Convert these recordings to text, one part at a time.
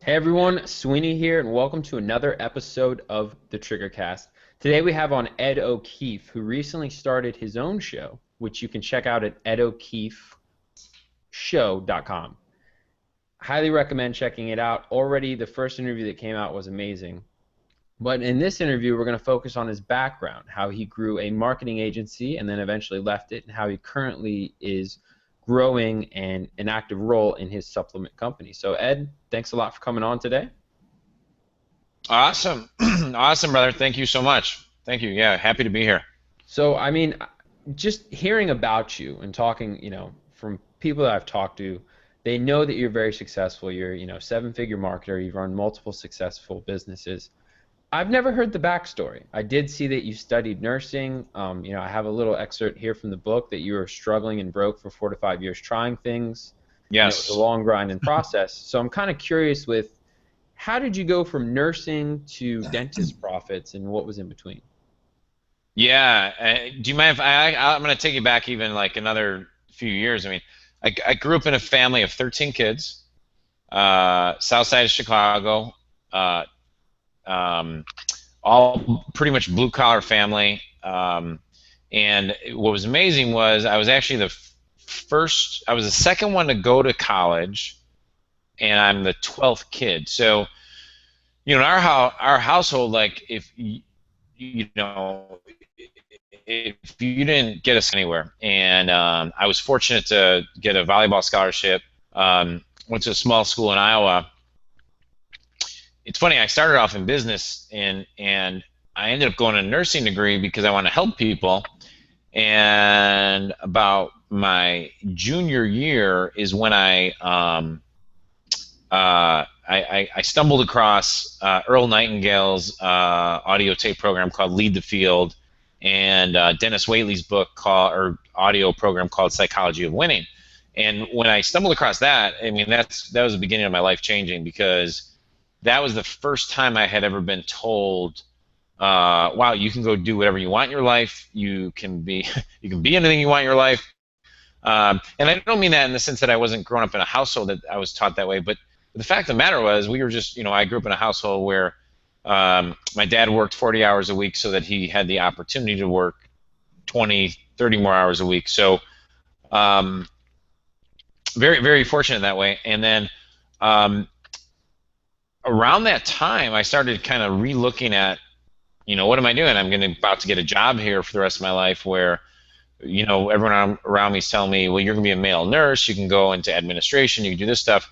Hey everyone, Sweeney here, and welcome to another episode of the Triggercast. Today we have on Ed O'Keefe, who recently started his own show, which you can check out at edokeefeshow.com. Highly recommend checking it out. Already, the first interview that came out was amazing. But in this interview, we're going to focus on his background, how he grew a marketing agency and then eventually left it, and how he currently is growing an active role in his supplement company. So, Ed, thanks a lot for coming on today. Awesome. Awesome, brother. Thank you so much. Thank you. Yeah, happy to be here. So, just hearing about you and talking, from people that I've talked to, they know that you're very successful. You're, seven-figure marketer. You've run multiple successful businesses. I've never heard the backstory. I did see that you studied nursing. I have a little excerpt here from the book that you were struggling and broke for 4 to 5 years trying things, and it was a Yes. long grind and process. So I'm kind of curious with how did you go from nursing to dentist profits and what was in between? Yeah. Do you mind if I'm going to take you back even like another few years? I mean, I grew up in a family of 13 kids, south side of Chicago, uh, um, all pretty much blue collar family. And what was amazing was I was actually I was the second one to go to college, and I'm the 12th kid. So, in our household, like if you know if you didn't get us anywhere, and I was fortunate to get a volleyball scholarship. Went to a small school in Iowa. It's funny, I started off in business, and I ended up going to a nursing degree because I want to help people. And about my junior year is when I stumbled across Earl Nightingale's audio tape program called Lead the Field, and Dennis Waitley's book called or audio program called Psychology of Winning. And when I stumbled across that, I mean that was the beginning of my life changing, because that was the first time I had ever been told, "Wow, you can go do whatever you want in your life. You can be you can be anything you want in your life." And I don't mean that in the sense that I wasn't growing up in a household that I was taught that way, but the fact of the matter was we were just, I grew up in a household where my dad worked 40 hours a week so that he had the opportunity to work 20, 30 more hours a week. So um, very, very fortunate that way. And then um, around that time, I started kind of re-looking at, what am I doing? About to get a job here for the rest of my life where everyone around me is telling me, well, you're going to be a male nurse, you can go into administration, you can do this stuff.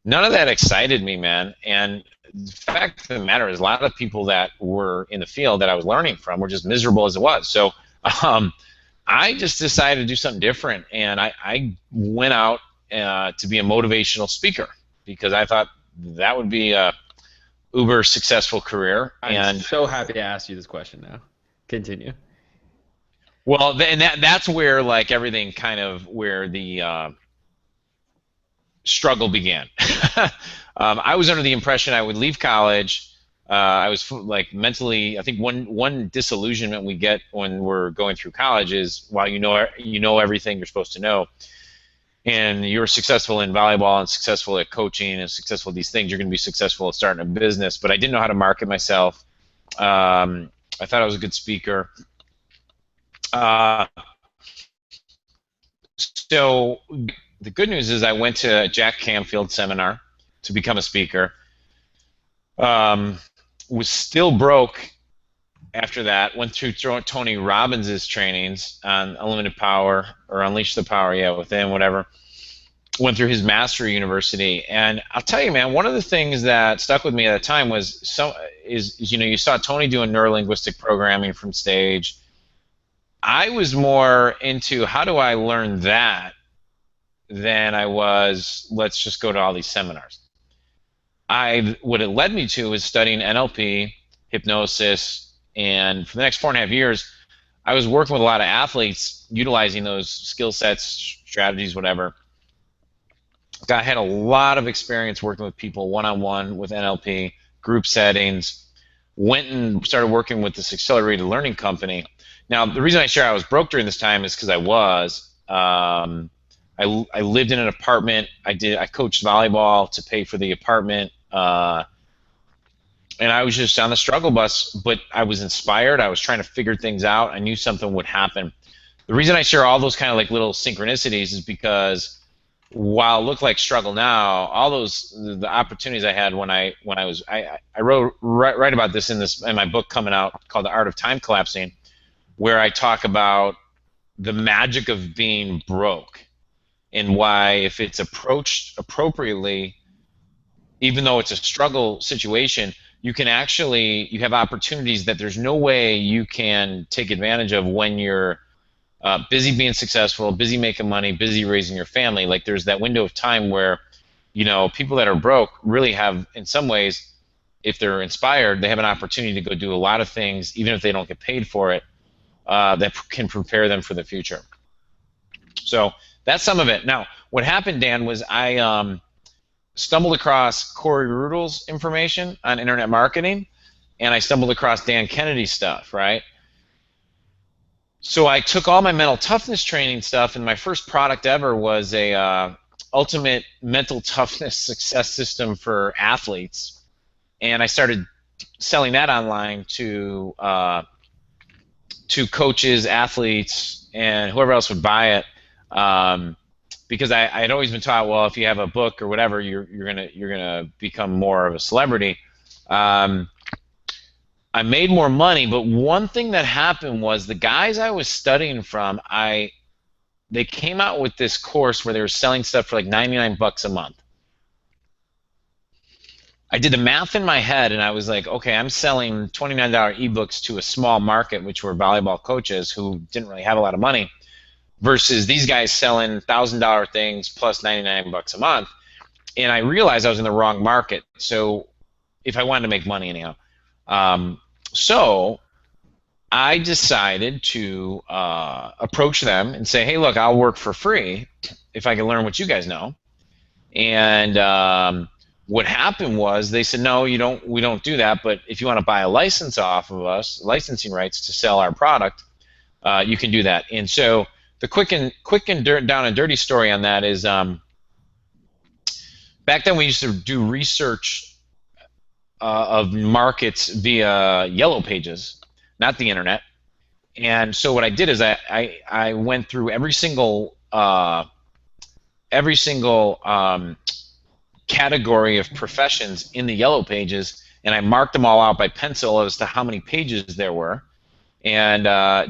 None of that excited me, man. And the fact of the matter is, a lot of people that were in the field that I was learning from were just miserable as it was. So um, I just decided to do something different, and I went out to be a motivational speaker because I thought that would be a uber successful career. I'm And so happy to ask you this question now. Continue. well, and that's where like everything kind of where the struggle began. I was under the impression I would leave college. I was like mentally. I think one disillusionment we get when we're going through college is, while you know everything you're supposed to know, and you're successful in volleyball and successful at coaching and successful at these things, you're going to be successful at starting a business. But I didn't know how to market myself. I thought I was a good speaker. Uh, so the good news is I went to a Jack Canfield seminar to become a speaker. Um, was still broke after that. Went through Tony Robbins' trainings on Unlimited Power or Unleash the Power, yeah, within whatever. Went through his Mastery University, and I'll tell you, man, one of the things that stuck with me at the time is you saw Tony doing neurolinguistic programming from stage. I was more into how do I learn that than I was let's just go to all these seminars. What it led me to was studying NLP, hypnosis, and for the next 4.5 years, I was working with a lot of athletes, utilizing those skill sets, strategies, whatever. I had a lot of experience working with people one-on-one with NLP, group settings. Went and started working with this accelerated learning company. Now, the reason I share I was broke during this time is because I was. I lived in an apartment. I coached volleyball to pay for the apartment. And I was just on the struggle bus, but I was inspired. I was trying to figure things out. I knew something would happen. The reason I share all those kind of like little synchronicities is because while it looked like struggle now, all those the opportunities I had when I wrote write about this in my book coming out called The Art of Time Collapsing, where I talk about the magic of being broke and why if it's approached appropriately, even though it's a struggle situation, you have opportunities that there's no way you can take advantage of when you're busy being successful, busy making money, busy raising your family. Like there's that window of time where, people that are broke really have, in some ways, if they're inspired, they have an opportunity to go do a lot of things, even if they don't get paid for it, that can prepare them for the future. So that's some of it. Now, what happened, Dan, was I stumbled across Corey Rudel's information on internet marketing, and I stumbled across Dan Kennedy's stuff, right? So I took all my mental toughness training stuff, and my first product ever was a ultimate mental toughness success system for athletes, and I started selling that online to coaches, athletes, and whoever else would buy it. Because I had always been taught, well, if you have a book or whatever, you're gonna become more of a celebrity. I made more money, but one thing that happened was the guys I was studying from, they came out with this course where they were selling stuff for like 99 bucks a month. I did the math in my head, and I was like, okay, I'm selling $29 ebooks to a small market, which were volleyball coaches who didn't really have a lot of money, versus these guys selling $1,000 things plus 99 bucks a month. And I realized I was in the wrong market. So if I wanted to make money anyhow. So I decided to approach them and say, hey, look, I'll work for free if I can learn what you guys know. And what happened was they said, no, we don't do that, but if you want to buy a license off of us, licensing rights to sell our product, you can do that. And so the quick and down and dirty story on that is back then we used to do research of markets via yellow pages, not the internet. And so what I did is I went through every single category of professions in the yellow pages, and I marked them all out by pencil as to how many pages there were. And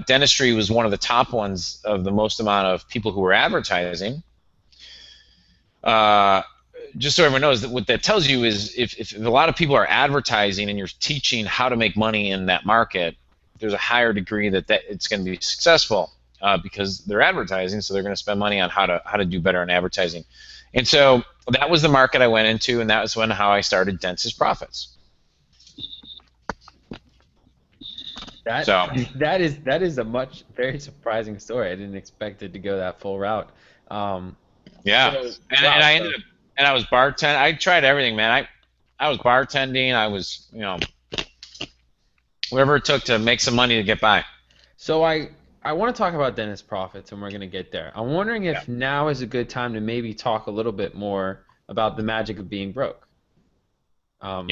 dentistry was one of the top ones of the most amount of people who were advertising. Just so everyone knows, that what that tells you is if a lot of people are advertising and you're teaching how to make money in that market, there's a higher degree that it's going to be successful because they're advertising, so they're going to spend money on how to do better in advertising. And so that was the market I went into, and that was how I started Dentist Profits. That is a very surprising story. I didn't expect it to go that full route. And I was bartending. I tried everything, man. I was bartending. I was, whatever it took to make some money to get by. So I want to talk about Dentist Profits, and we're going to get there. I'm wondering if now is a good time to maybe talk a little bit more about the magic of being broke. I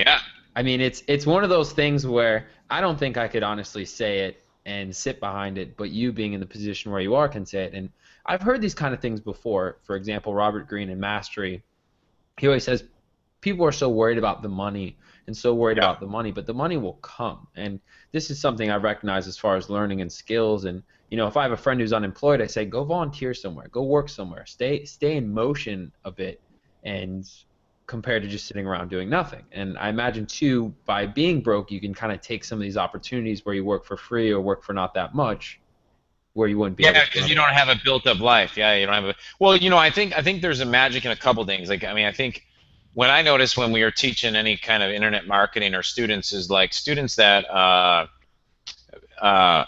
mean, it's one of those things where I don't think I could honestly say it and sit behind it, but you being in the position where you are can say it. And I've heard these kind of things before. For example, Robert Greene in Mastery, he always says people are so worried about the money and so worried about the money, but the money will come. And this is something I recognize as far as learning and skills. And if I have a friend who's unemployed, I say go volunteer somewhere, go work somewhere, stay in motion a bit, and compared to just sitting around doing nothing. And I imagine too, by being broke, you can kind of take some of these opportunities where you work for free or work for not that much, where you wouldn't be. Yeah, because you don't have a built-up life. Yeah, you don't have a. Well, I think there's a magic in a couple things. Like, I mean, I think when I notice when we are teaching any kind of internet marketing or students is like students that the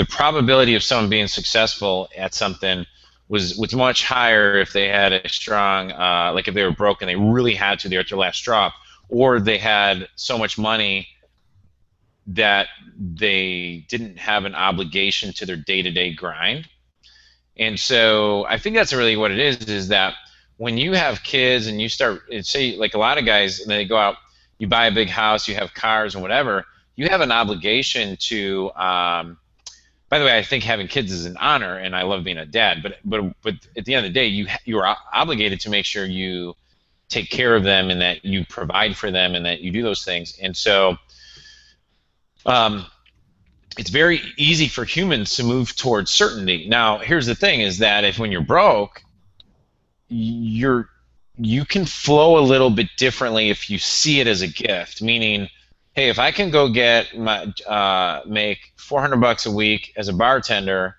probability of someone being successful at something was much higher if they had a strong like if they were broke and they really had to, they're at their last straw, or they had so much money that they didn't have an obligation to their day-to-day grind. And so I think that's really what it is that when you have kids and you start, say, like a lot of guys, and they go out, you buy a big house, you have cars and whatever, you have an obligation to. By the way, I think having kids is an honor, and I love being a dad. But at the end of the day, you are obligated to make sure you take care of them and that you provide for them and that you do those things. And so, it's very easy for humans to move towards certainty. Now, here's the thing: is that if when you're broke, you can flow a little bit differently if you see it as a gift. Meaning, hey, if I can go get my make $400 a week as a bartender,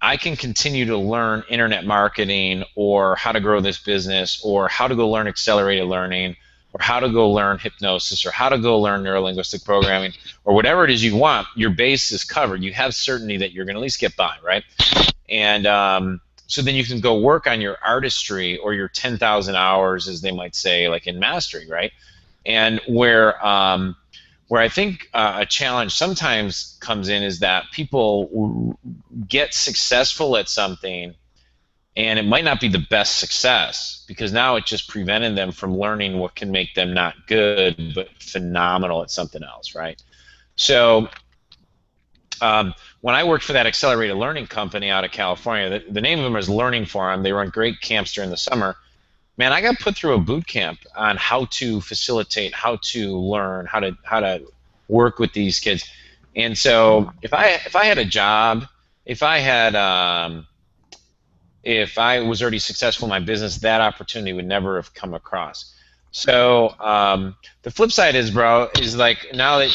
I can continue to learn internet marketing or how to grow this business or how to go learn accelerated learning or how to go learn hypnosis or how to go learn neurolinguistic programming or whatever it is you want. Your base is covered. You have certainty that you're going to at least get by, right? And so then you can go work on your artistry or your 10,000 hours, as they might say, like in mastery, right? And where I think a challenge sometimes comes in is that people get successful at something and it might not be the best success because now it just prevented them from learning what can make them not good but phenomenal at something else, right? So when I worked for that accelerated learning company out of California, the name of them is Learning Forum. They run great camps during the summer. Man, I got put through a boot camp on how to facilitate, how to learn, how to work with these kids. And so if I had a job, if I was already successful in my business, that opportunity would never have come across. So the flip side is, bro, is like now that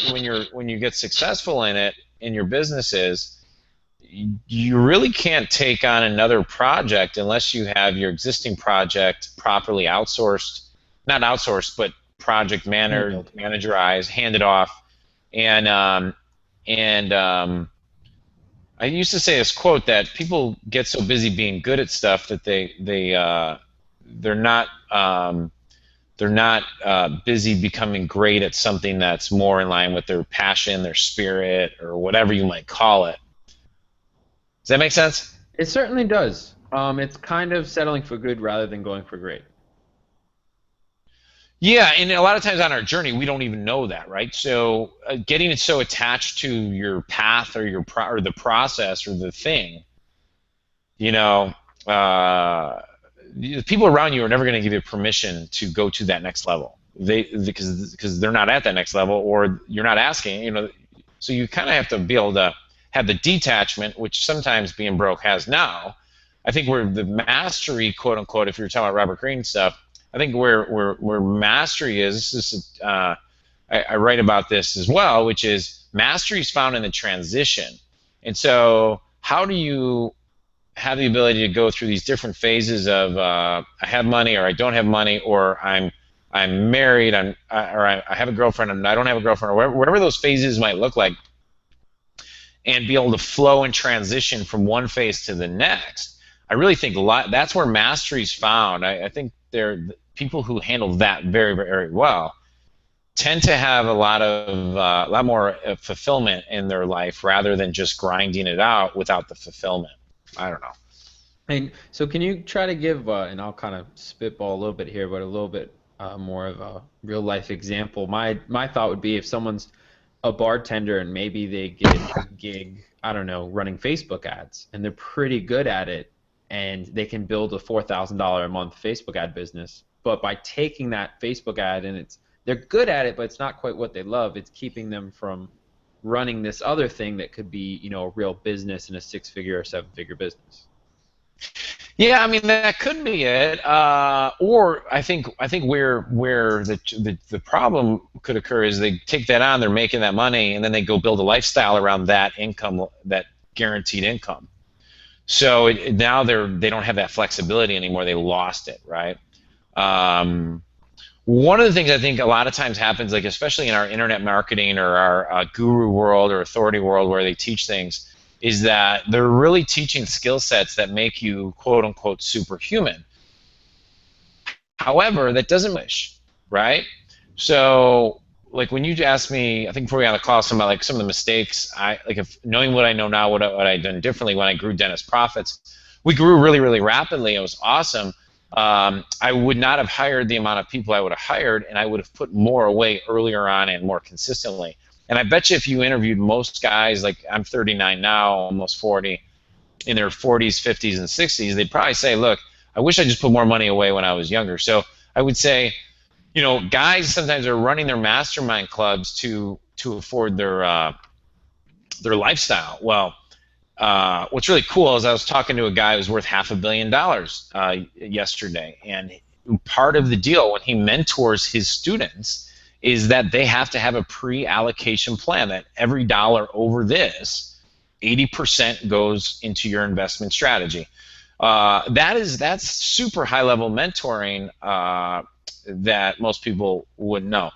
when you get successful in it in your businesses, you really can't take on another project unless you have your existing project properly outsourced, not outsourced, but project managerized, handed off. And I used to say this quote that people get so busy being good at stuff that they're not busy becoming great at something that's more in line with their passion, their spirit, or whatever you might call it. Does that make sense? It certainly does. It's kind of settling for good rather than going for great. Yeah, and a lot of times on our journey, we don't even know that, right? So getting it so attached to your path or or the process or the thing, you know, the people around you are never going to give you permission to go to that next level. Because they're not at that next level, or you're not asking, you know. So you kind of have to be able to have the detachment, which sometimes being broke has now. I think where the mastery, quote unquote, if you're talking about Robert Greene stuff, I think where mastery is, I write about this as well, which is mastery is found in the transition. And so how do you have the ability to go through these different phases of I have money or I don't have money, or I'm married, or I have a girlfriend and I don't have a girlfriend, or whatever those phases might look like, and be able to flow and transition from one phase to the next. I really think that's where mastery is found. I think people who handle that very, very well tend to have a lot more fulfillment in their life rather than just grinding it out without the fulfillment. I don't know. And so can you try to give, and I'll kind of spitball a little bit here, but a little bit more of a real life example. My thought would be if someone's a bartender and maybe they get a gig, I don't know, running Facebook ads, and they're pretty good at it, and they can build a $4,000 a month Facebook ad business. But by taking that Facebook ad and they're good at it, but it's not quite what they love, it's keeping them from running this other thing that could be, you know, a real business in a 6-figure or 7-figure business. Yeah, I mean that could be it. Or I think where the problem could occur is they take that on, they're making that money, and then they go build a lifestyle around that income, that guaranteed income. So now they don't have that flexibility anymore. They lost it, right? One of the things I think a lot of times happens, like especially in our internet marketing or our guru world or authority world where they teach things, is that they're really teaching skill sets that make you quote unquote superhuman. However, that doesn't wish, right? So like when you asked me, I think before we got on the call, some of the mistakes, knowing what I know now, what I'd done differently when I grew Dentist Profits, we grew really, really rapidly. It was awesome. I would not have hired the amount of people I would have hired, and I would have put more away earlier on and more consistently. And I bet you if you interviewed most guys, like I'm 39 now, almost 40, in their 40s, 50s, and 60s, they'd probably say, look, I wish I just put more money away when I was younger. So I would say, guys sometimes are running their mastermind clubs to afford their lifestyle. Well, what's really cool is I was talking to a guy who's worth $500 million yesterday, and part of the deal when he mentors his students is that they have to have a pre-allocation plan that every dollar over this, 80% goes into your investment strategy. That's super high level mentoring that most people wouldn't know.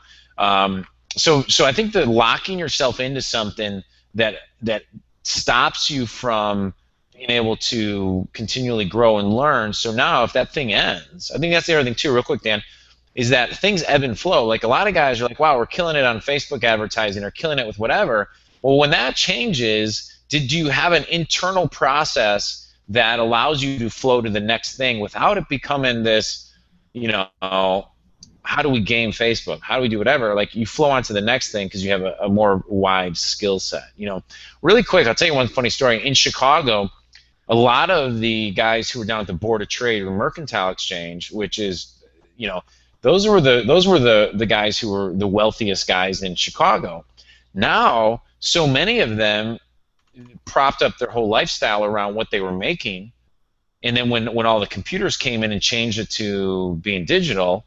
So I think that locking yourself into something that stops you from being able to continually grow and learn. So now if that thing ends, I think that's the other thing too, real quick, Dan, is that things ebb and flow. Like a lot of guys are like, wow, we're killing it on Facebook advertising or killing it with whatever. Well, when that changes, did you have an internal process that allows you to flow to the next thing without it becoming this, how do we game Facebook? How do we do whatever? Like you flow on to the next thing because you have a more wide skill set. Really quick, I'll tell you one funny story. In Chicago, a lot of the guys who were down at the Board of Trade or Mercantile Exchange, which is, those were the guys who were the wealthiest guys in Chicago. Now, so many of them propped up their whole lifestyle around what they were making, and then when all the computers came in and changed it to being digital,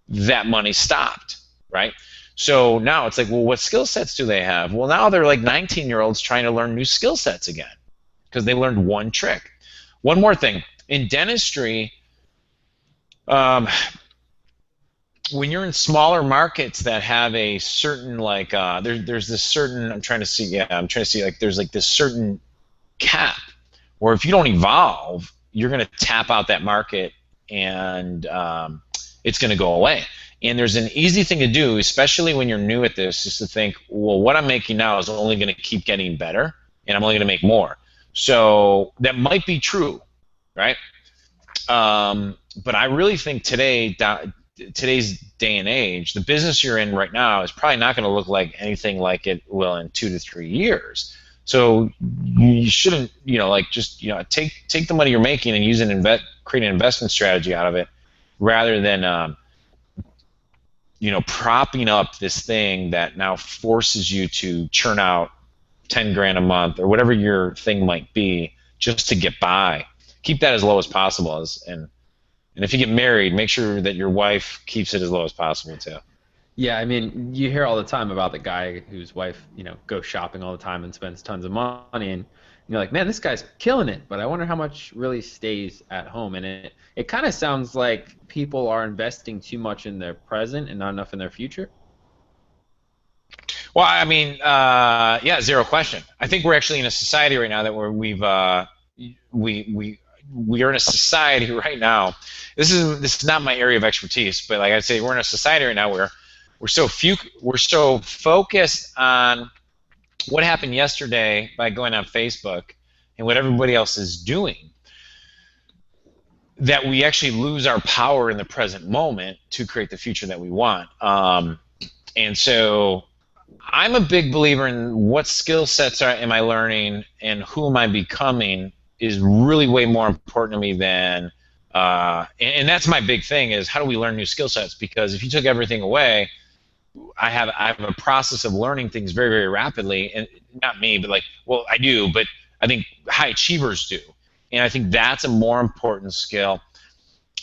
that money stopped, right? So now it's like, well, what skill sets do they have? Well, now they're like 19-year-olds trying to learn new skill sets again because they learned one trick. One more thing. In dentistry, when you're in smaller markets that have a certain there's this certain I'm trying to see like there's like this certain cap where if you don't evolve, you're going to tap out that market and it's going to go away. And there's an easy thing to do, especially when you're new at this, is to think, well, what I'm making now is only going to keep getting better, and I'm only going to make more. So that might be true, right? But I really think today's day and age, the business you're in right now is probably not going to look like anything like it will in 2 to 3 years. So you shouldn't, take the money you're making and use create an investment strategy out of it, rather than propping up this thing that now forces you to churn out 10 grand a month or whatever your thing might be just to get by. Keep that as low as possible, and if you get married, make sure that your wife keeps it as low as possible too. Yeah, I mean, you hear all the time about the guy whose wife, goes shopping all the time and spends tons of money, and you're like, man, this guy's killing it, but I wonder how much really stays at home. And it kind of sounds like people are investing too much in their present and not enough in their future. Well, I mean, yeah, zero question. I think we're actually in a society right now that we are in a society right now. This is not my area of expertise, but like I say, we're in a society right now where we're so focused on what happened yesterday by going on Facebook and what everybody else is doing that we actually lose our power in the present moment to create the future that we want. And so I'm a big believer in what skill sets am I learning and who am I becoming is really way more important to me than and that's my big thing is how do we learn new skill sets, because if you took everything away, I have a process of learning things very, very rapidly, and not me, but I do, but I think high achievers do, and I think that's a more important skill.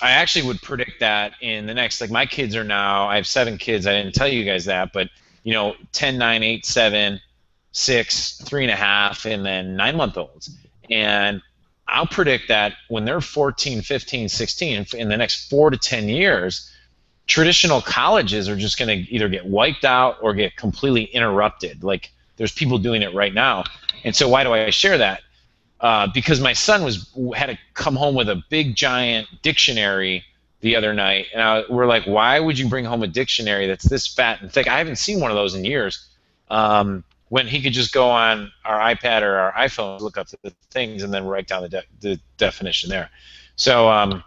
I actually would predict that in the next, my kids are now, I have 7 kids, I didn't tell you guys that, but 10, 9, 8, 7, 6, 3.5, and then 9-month-olds, and I'll predict that when they're 14, 15, 16, in the next 4 to 10 years, traditional colleges are just going to either get wiped out or get completely interrupted. Like there's people doing it right now. And so why do I share that? Because my son had to come home with a big giant dictionary the other night, and we're like, why would you bring home a dictionary that's this fat and thick? I haven't seen one of those in years. When he could just go on our iPad or our iPhone, look up the things, and then write down the definition there. So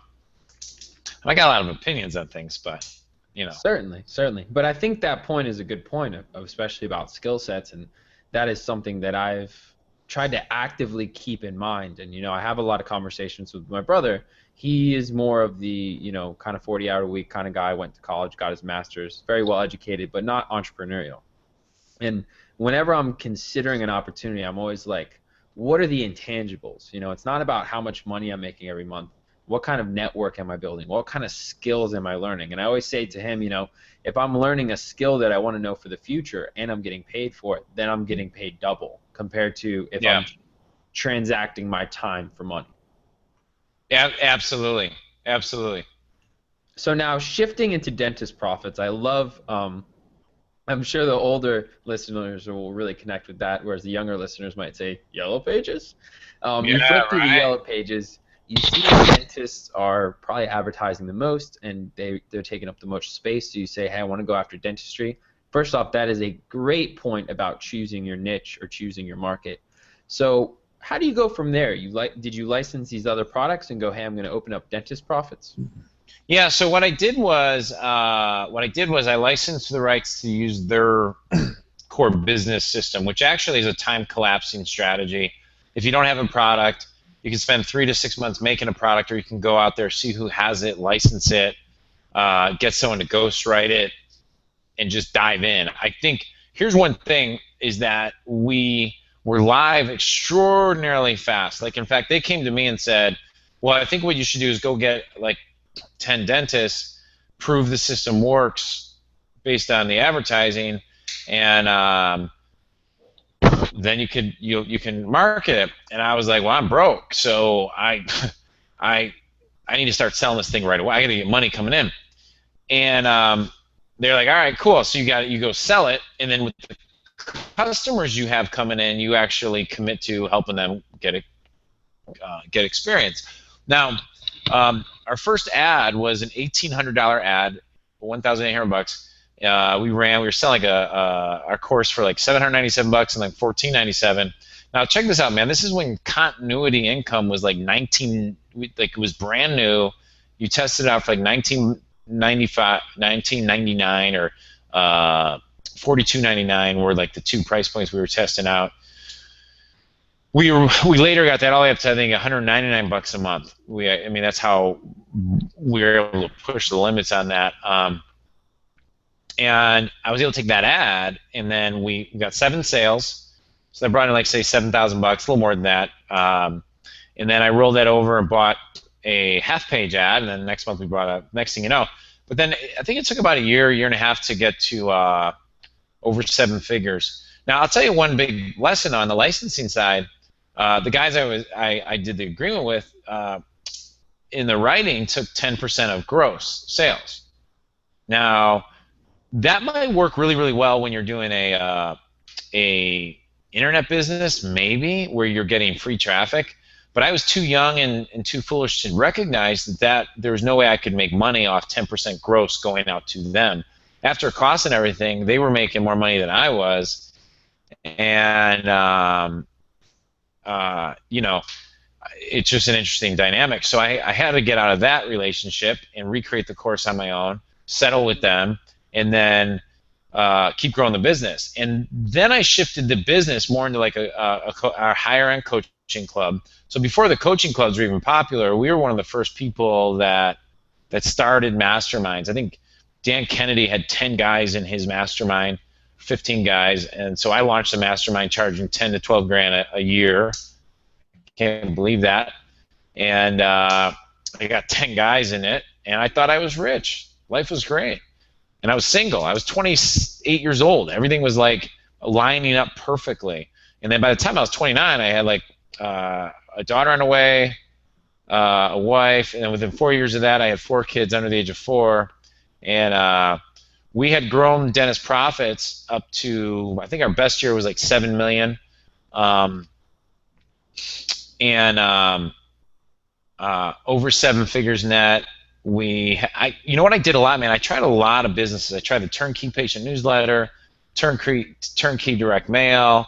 I got a lot of opinions on things, but you know. Certainly, certainly. But I think that point is a good point, especially about skill sets, and that is something that I've tried to actively keep in mind. And I have a lot of conversations with my brother. He is more of the, kind of 40-hour a week kind of guy. Went to college, got his master's, very well educated, but not entrepreneurial. And whenever I'm considering an opportunity, I'm always like, what are the intangibles? It's not about how much money I'm making every month. What kind of network am I building? What kind of skills am I learning? And I always say to him, if I'm learning a skill that I want to know for the future and I'm getting paid for it, then I'm getting paid double compared to if Yeah. I'm transacting my time for money. Yeah, absolutely. Absolutely. So now shifting into dentist profits, I love I'm sure the older listeners will really connect with that, whereas the younger listeners might say, Yellow Pages? Yeah, You flip through the right. Yellow Pages, you see that dentists are probably advertising the most, and they're taking up the most space, so you say, hey, I want to go after dentistry. First off, that is a great point about choosing your niche or choosing your market. So how do you go from there? Did you license these other products and go, hey, I'm going to open up dentist profits? Yeah, so what I did was I licensed the rights to use their core business system, which actually is a time collapsing strategy. If you don't have a product, you can spend 3 to 6 months making a product, or you can go out there, see who has it, license it, get someone to ghostwrite it, and just dive in. I think here's one thing is that we were live extraordinarily fast. Like, in fact, they came to me and said, well, I think what you should do is go get like 10 dentists, prove the system works based on the advertising, and then you can market it. And I was like, well, I'm broke, so I I need to start selling this thing right away. I got to get money coming in. And they're like, all right, cool. So you go sell it, and then with the customers you have coming in, you actually commit to helping them get experience. Now, our first ad was an $1,800 ad, $1,800. We were selling our course for like $797 and like $1,497. Now check this out, man. This is when continuity income was like 19, like it was brand new. You tested it out for like 1995, 1999, or 42.99 were like the two price points we were testing out. We later got that all the way up to, I think, $199 a month. I mean, that's how we were able to push the limits on that. And I was able to take that ad, and then we got 7 sales. So I brought in, like, say, $7,000, a little more than that. And then I rolled that over and bought a half-page ad, and then next month we brought a, next thing you know. But then I think it took about a year and a half to get to over 7 figures. Now, I'll tell you one big lesson on the licensing side. The guys I did the agreement with in the writing took 10% of gross sales. Now, that might work really, really well when you're doing a internet business, maybe, where you're getting free traffic. But I was too young and too foolish to recognize that there was no way I could make money off 10% gross going out to them. After costs and everything, they were making more money than I was. And it's just an interesting dynamic. So I had to get out of that relationship and recreate the course on my own, settle with them, and then keep growing the business. And then I shifted the business more into like a higher end coaching club. So before the coaching clubs were even popular, we were one of the first people that started masterminds. I think Dan Kennedy had 10 guys in his mastermind, 15 guys, and so I launched a mastermind charging 10 to 12 grand a year. Can't believe that. And I got 10 guys in it, and I thought I was rich. Life was great. And I was single. I was 28 years old. Everything was like lining up perfectly. And then by the time I was 29, I had like a daughter on the way, a wife, and then within 4 years of that, I had 4 kids under the age of 4. And we had grown dentist profits up to, I think our best year was like 7 million. Over 7 figures net. You know what I did a lot, man? I tried a lot of businesses. I tried the turnkey patient newsletter, turnkey direct mail,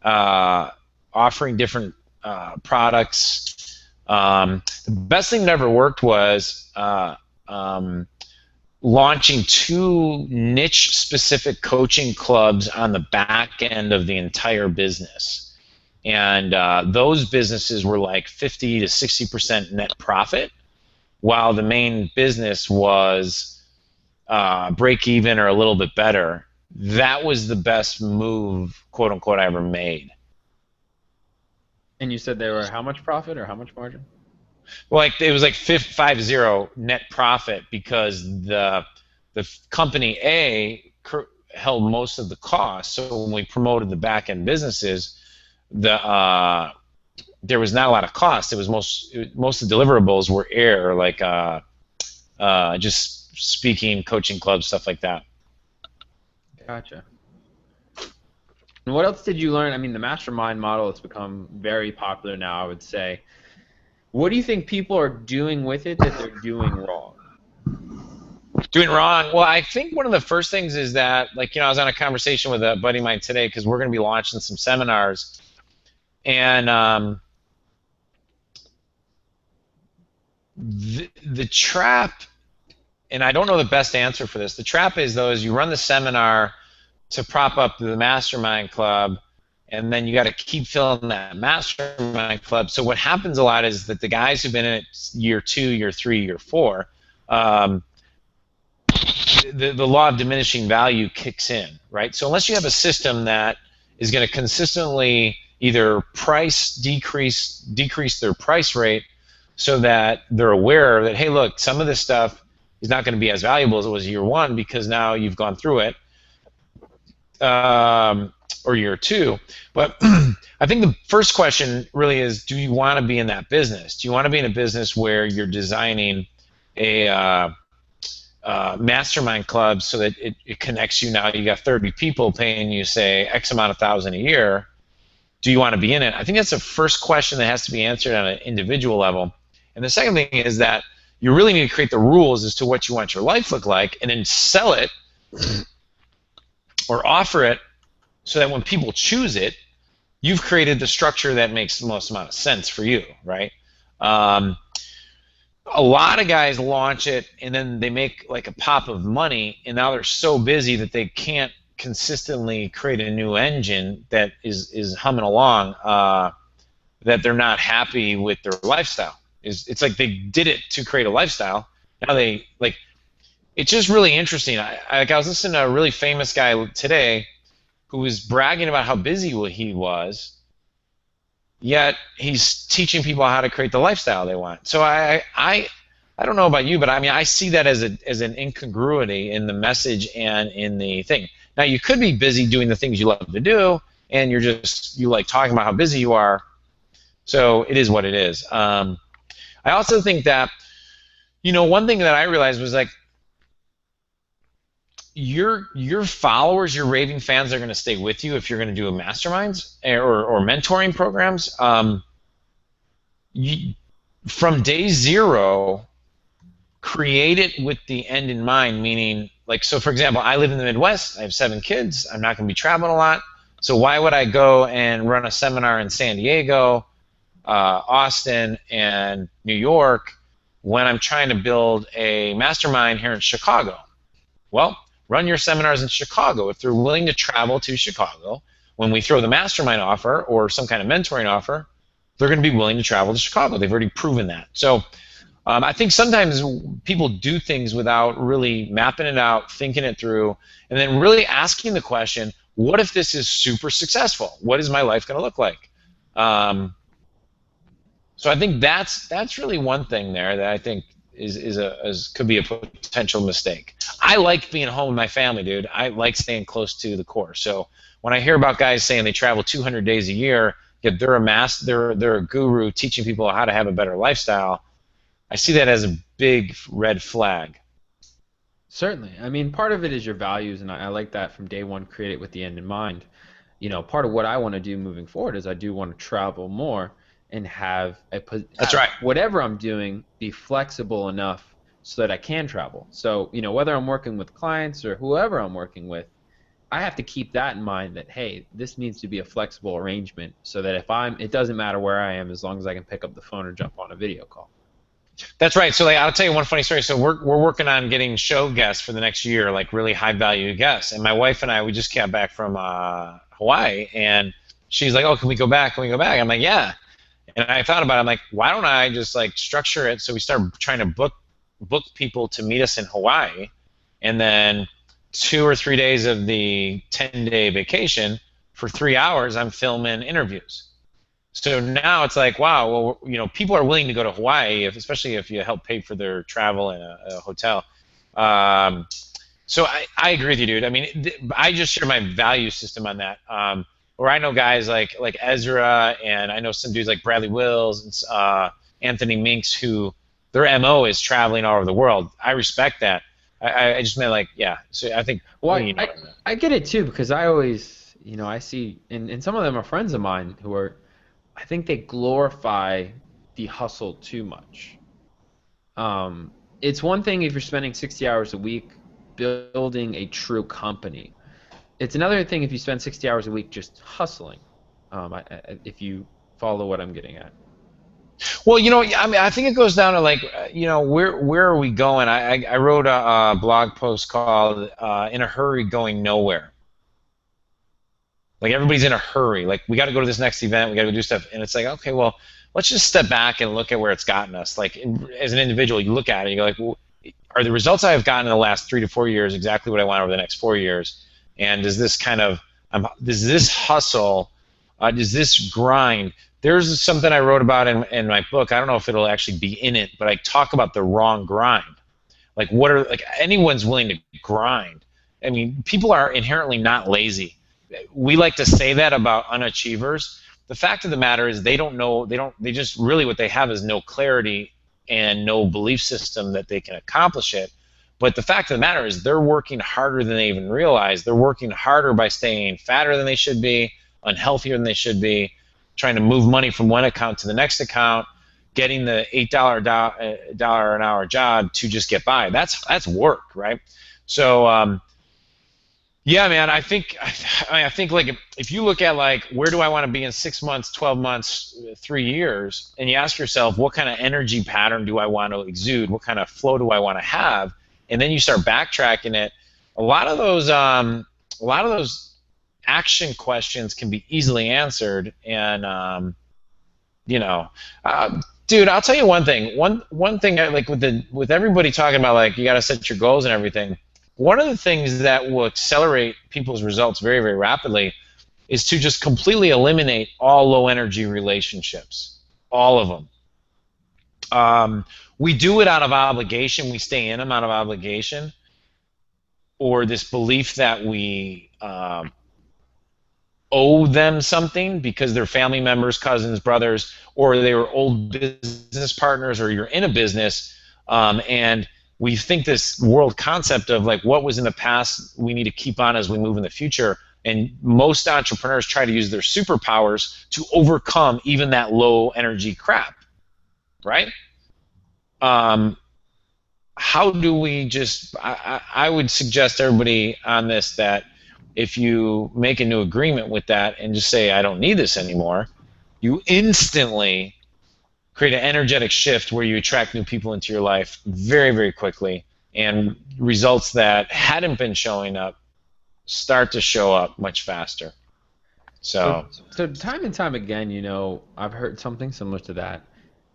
offering different products. The best thing that ever worked was launching two niche specific coaching clubs on the back end of the entire business. And those businesses were like 50 to 60% net profit, while the main business was break even or a little bit better. That was the best move, quote unquote, I ever made. And you said they were how much profit or how much margin? Well, like it was like 50 net profit because the company A held most of the cost. So when we promoted the back end businesses, there was not a lot of cost. It was most of the deliverables were air, like just speaking, coaching clubs, stuff like that. Gotcha. And what else did you learn? I mean, the mastermind model has become very popular now, I would say. What do you think people are doing with it that they're doing wrong? Doing wrong? Well, I think one of the first things is that, like, I was on a conversation with a buddy of mine today because we're going to be launching some seminars, and the trap, and I don't know the best answer for this. The trap is, though, is you run the seminar to prop up the mastermind club, and then you got to keep filling that mastermind club. So what happens a lot is that the guys who've been in it year 2, year 3, year 4, the law of diminishing value kicks in, right? So unless you have a system that is going to consistently either decrease their price rate so that they're aware that, hey, look, some of this stuff is not going to be as valuable as it was year 1 because now you've gone through it, or year 2. But I think the first question really is, do you want to be in that business? Do you want to be in a business where you're designing a mastermind club so that it connects you? Now you got 30 people paying you, say, X amount of thousand a year. Do you want to be in it? I think that's the first question that has to be answered on an individual level. And the second thing is that you really need to create the rules as to what you want your life to look like, and then sell it or offer it so that when people choose it, you've created the structure that makes the most amount of sense for you, right? A lot of guys launch it and then they make like a pop of money, and now they're so busy that they can't consistently create a new engine that is humming along, that they're not happy with their lifestyle. It's like they did it to create a lifestyle. Now they, like, it's just really interesting. I was listening to a really famous guy today who was bragging about how busy he was, yet he's teaching people how to create the lifestyle they want. So I don't know about you, but I mean, I see that as an incongruity in the message and in the thing. Now, you could be busy doing the things you love to do, and you like talking about how busy you are. So it is what it is. I also think that, one thing that I realized was, like, your followers, your raving fans, are going to stay with you if you're going to do a masterminds or mentoring programs. From day 0, create it with the end in mind, meaning, like, so for example, I live in the Midwest, I have 7 kids, I'm not going to be traveling a lot, so why would I go and run a seminar in San Diego, Austin, and New York when I'm trying to build a mastermind here in Chicago? Well, run your seminars in Chicago. If they're willing to travel to Chicago, when we throw the mastermind offer or some kind of mentoring offer, they're going to be willing to travel to Chicago. They've already proven that. So I think sometimes people do things without really mapping it out, thinking it through, and then really asking the question, what if this is super successful? What is my life going to look like? So I think that's really one thing there that I think could be a potential mistake. I like being home with my family, dude. I like staying close to the core. So when I hear about guys saying they travel 200 days a year, yet they're a guru teaching people how to have a better lifestyle, I see that as a big red flag. Certainly. I mean, part of it is your values, and I like that from day one, create it with the end in mind. Part of what I want to do moving forward is I do want to travel more and have That's right. whatever I'm doing be flexible enough so that I can travel. So, whether I'm working with clients or whoever I'm working with, I have to keep that in mind that, hey, this needs to be a flexible arrangement so that it doesn't matter where I am as long as I can pick up the phone or jump on a video call. That's right. So like, I'll tell you one funny story. So we're working on getting show guests for the next year, like really high value guests. And my wife and I, we just came back from Hawaii, and she's like, "Oh, can we go back? Can we go back?" I'm like, "Yeah." And I thought about it. I'm like, why don't I just like structure it so we start trying to book people to meet us in Hawaii, and then 2 or 3 days of the 10-day vacation, for 3 hours, I'm filming interviews. So now it's like, wow, well, people are willing to go to Hawaii, especially if you help pay for their travel and a hotel. Um, so I agree with you, dude. I mean, I just share my value system on that. Or I know guys like Ezra, and I know some dudes like Bradley Wills and Anthony Minks, who their MO is traveling all over the world. I respect that. I just meant like, yeah. So I think, Well, you know what I meant. I get it too because I always, I see, and some of them are friends of mine who are, I think they glorify the hustle too much. It's one thing if you're spending 60 hours a week building a true company. It's another thing if you spend 60 hours a week just hustling. If you follow what I'm getting at. Well, I mean, I think it goes down to like, where are we going? I wrote a blog post called "In a Hurry Going Nowhere." Like everybody's in a hurry. Like we got to go to this next event. We got to go do stuff, and it's like, okay, well, let's just step back and look at where it's gotten us. Like as an individual, you look at it, you go like, well, are the results I have gotten in the last 3 to 4 years exactly what I want over the next 4 years? And does this kind of, does this hustle, does this grind? There's something I wrote about in my book. I don't know if it'll actually be in it, but I talk about the wrong grind. Like anyone's willing to grind. I mean, people are inherently not lazy. We like to say that about unachievers. The fact of the matter is they don't know, they just really what they have is no clarity and no belief system that they can accomplish it. But the fact of the matter is they're working harder than they even realize. They're working harder by staying fatter than they should be, unhealthier than they should be, trying to move money from one account to the next account, getting the $8 an hour job to just get by. That's work, right? So yeah, man, I think like if you look at like where do I want to be in 6 months, 12 months, 3 years, and you ask yourself what kind of energy pattern do I want to exude, what kind of flow do I want to have, and then you start backtracking it. A lot of those action questions can be easily answered, and you know, dude, I'll tell you one thing. One thing I like with everybody talking about like you got to set your goals and everything. One of the things that will accelerate people's results very, very rapidly is to just completely eliminate all low energy relationships, all of them. We do it out of obligation. We stay in them out of obligation, or this belief that we owe them something because they're family members, cousins, brothers, or they were old business partners, or you're in a business, and we think this world concept of like what was in the past we need to keep on as we move in the future. And most entrepreneurs try to use their superpowers to overcome even that low energy crap, right? How do we just, I would suggest everybody on this that if you make a new agreement with that and just say, I don't need this anymore, you instantly create an energetic shift where you attract new people into your life very, very quickly, and results that hadn't been showing up start to show up much faster. So, So, so time and time again, I've heard something similar to that.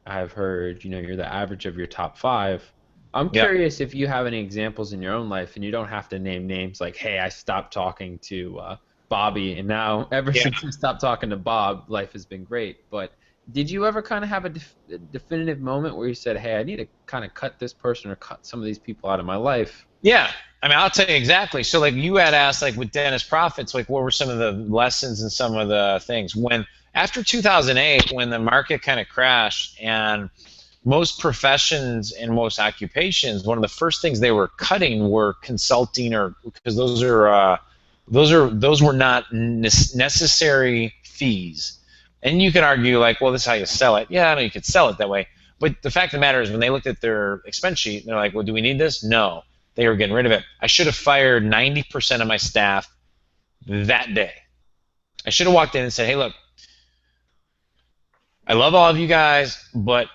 I've heard, you're the average of your top five. I'm yep. curious if you have any examples in your own life, and you don't have to name names like, hey, I stopped talking to Bobby, and now ever Yeah. since I stopped talking to Bob, life has been great. But did you ever kind of have a definitive moment where you said, hey, I need to kind of cut this person or cut some of these people out of my life? Yeah. I mean, I'll tell you exactly. So, like, you had asked, like, with Dennis Profits, like, what were some of the lessons and some of the things? After 2008, when the market kind of crashed and most professions and most occupations, one of the first things they were cutting were consulting, or because those were not necessary fees. And you can argue like, well, this is how you sell it. Yeah, I know you could sell it that way. But the fact of the matter is when they looked at their expense sheet, they're like, well, do we need this? No. They were getting rid of it. I should have fired 90% of my staff that day. I should have walked in and said, hey, look, I love all of you guys, but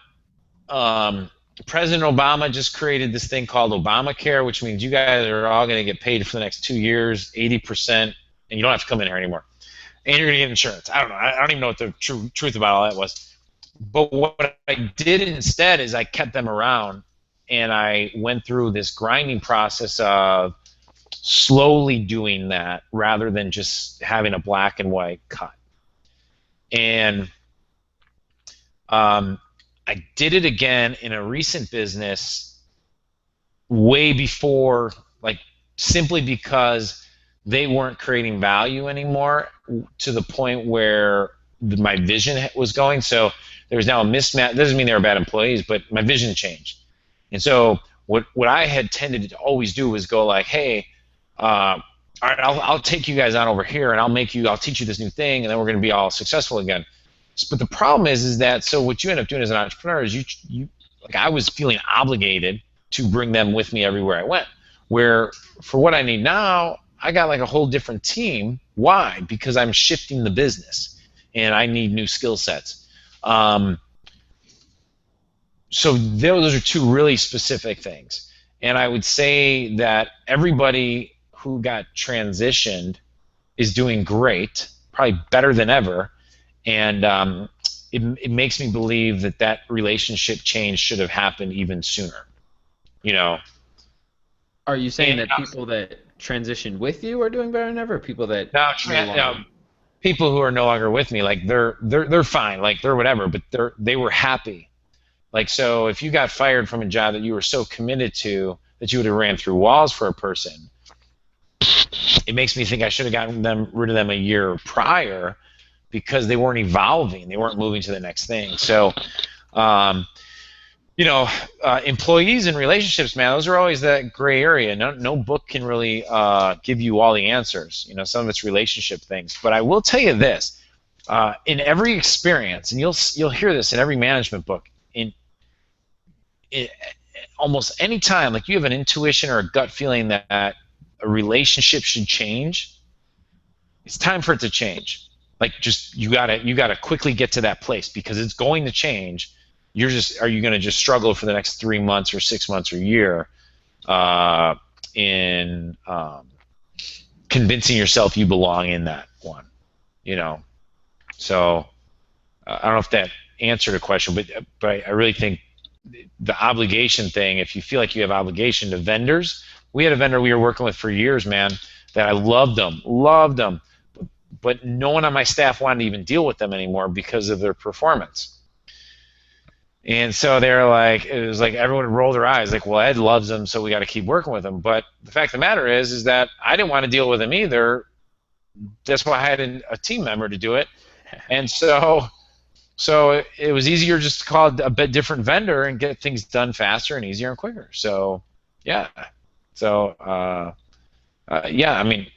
President Obama just created this thing called Obamacare, which means you guys are all going to get paid for the next 2 years, 80%, and you don't have to come in here anymore. And you're going to get insurance. I don't know. I don't even know what the truth about all that was. But what I did instead is I kept them around, and I went through this grinding process of slowly doing that rather than just having a black and white cut. And I did it again in a recent business way before, like, simply because they weren't creating value anymore to the point where my vision was going. So there was now a mismatch. It doesn't mean they were bad employees, but my vision changed. And so what I had tended to always do was go like, hey, all right, I'll take you guys on over here, and I'll teach you this new thing, and then we're going to be all successful again. But the problem is that, so what you end up doing as an entrepreneur is you like, I was feeling obligated to bring them with me everywhere I went. Where for what I need now, I got like a whole different team. Why? Because I'm shifting the business, and I need new skill sets. So those are two really specific things. And I would say that everybody who got transitioned is doing great, probably better than ever. And it makes me believe that that relationship change should have happened even sooner. You know. Are you saying And that people that transitioned with you are doing better than ever, or people that now, no longer? people who are no longer with me, like they're fine, like they're whatever, but they were happy. Like, so if you got fired from a job that you were so committed to that you would have ran through walls for a person, it makes me think I should have gotten rid of them a year prior, because they weren't evolving, they weren't moving to the next thing. So, employees and relationships, man, those are always that gray area. No book can really give you all the answers. Some of it's relationship things. But I will tell you this: in every experience, and you'll hear this in every management book, in almost any time, like, you have an intuition or a gut feeling that a relationship should change, it's time for it to change. Like, just you gotta quickly get to that place, because it's going to change. Are you going to just struggle for the next 3 months or 6 months or a year in convincing yourself you belong in that one? So I don't know if that answered the question, but I really think the obligation thing, if you feel like you have obligation to vendors, we had a vendor we were working with for years, man, that I loved them, but no one on my staff wanted to even deal with them anymore because of their performance. And so they're like, it was like everyone rolled their eyes, like, well, Ed loves them, so we got to keep working with them. But the fact of the matter is that I didn't want to deal with them either. That's why I had a team member to do it. And so it was easier just to call a bit different vendor and get things done faster and easier and quicker. So, yeah. So, yeah, I mean,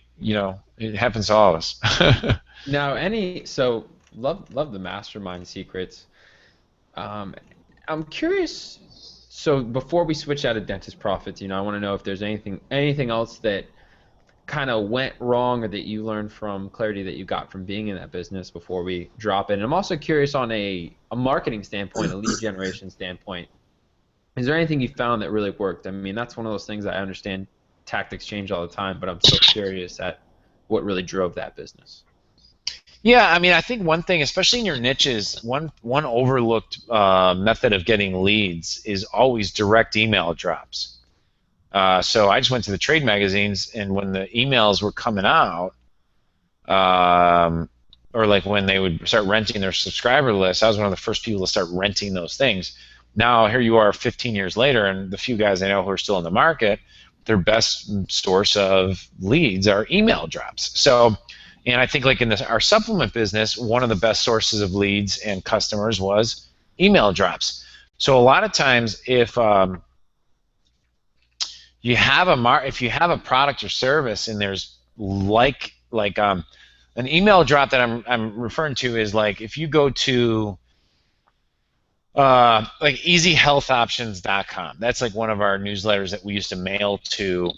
it happens to all of us. Now, love the mastermind secrets. I'm curious. So before we switch out of dentist profits, I want to know if there's anything else that kind of went wrong, or that you learned from clarity that you got from being in that business before we drop it. And I'm also curious on a marketing standpoint, a lead generation standpoint. Is there anything you found that really worked? I mean, that's one of those things I understand tactics change all the time, but I'm so curious at what really drove that business. Yeah, I mean, I think one thing, especially in your niches, one overlooked method of getting leads is always direct email drops. So I just went to the trade magazines, and when the emails were coming out, or like when they would start renting their subscriber list, I was one of the first people to start renting those things. Now here you are 15 years later, and the few guys I know who are still in the market, their best source of leads are email drops. So, and I think like in our supplement business, one of the best sources of leads and customers was email drops. So a lot of times, if you have a product or service, and there's like an email drop that I'm referring to is like, if you go to like easyhealthoptions.com, that's like one of our newsletters that we used to mail to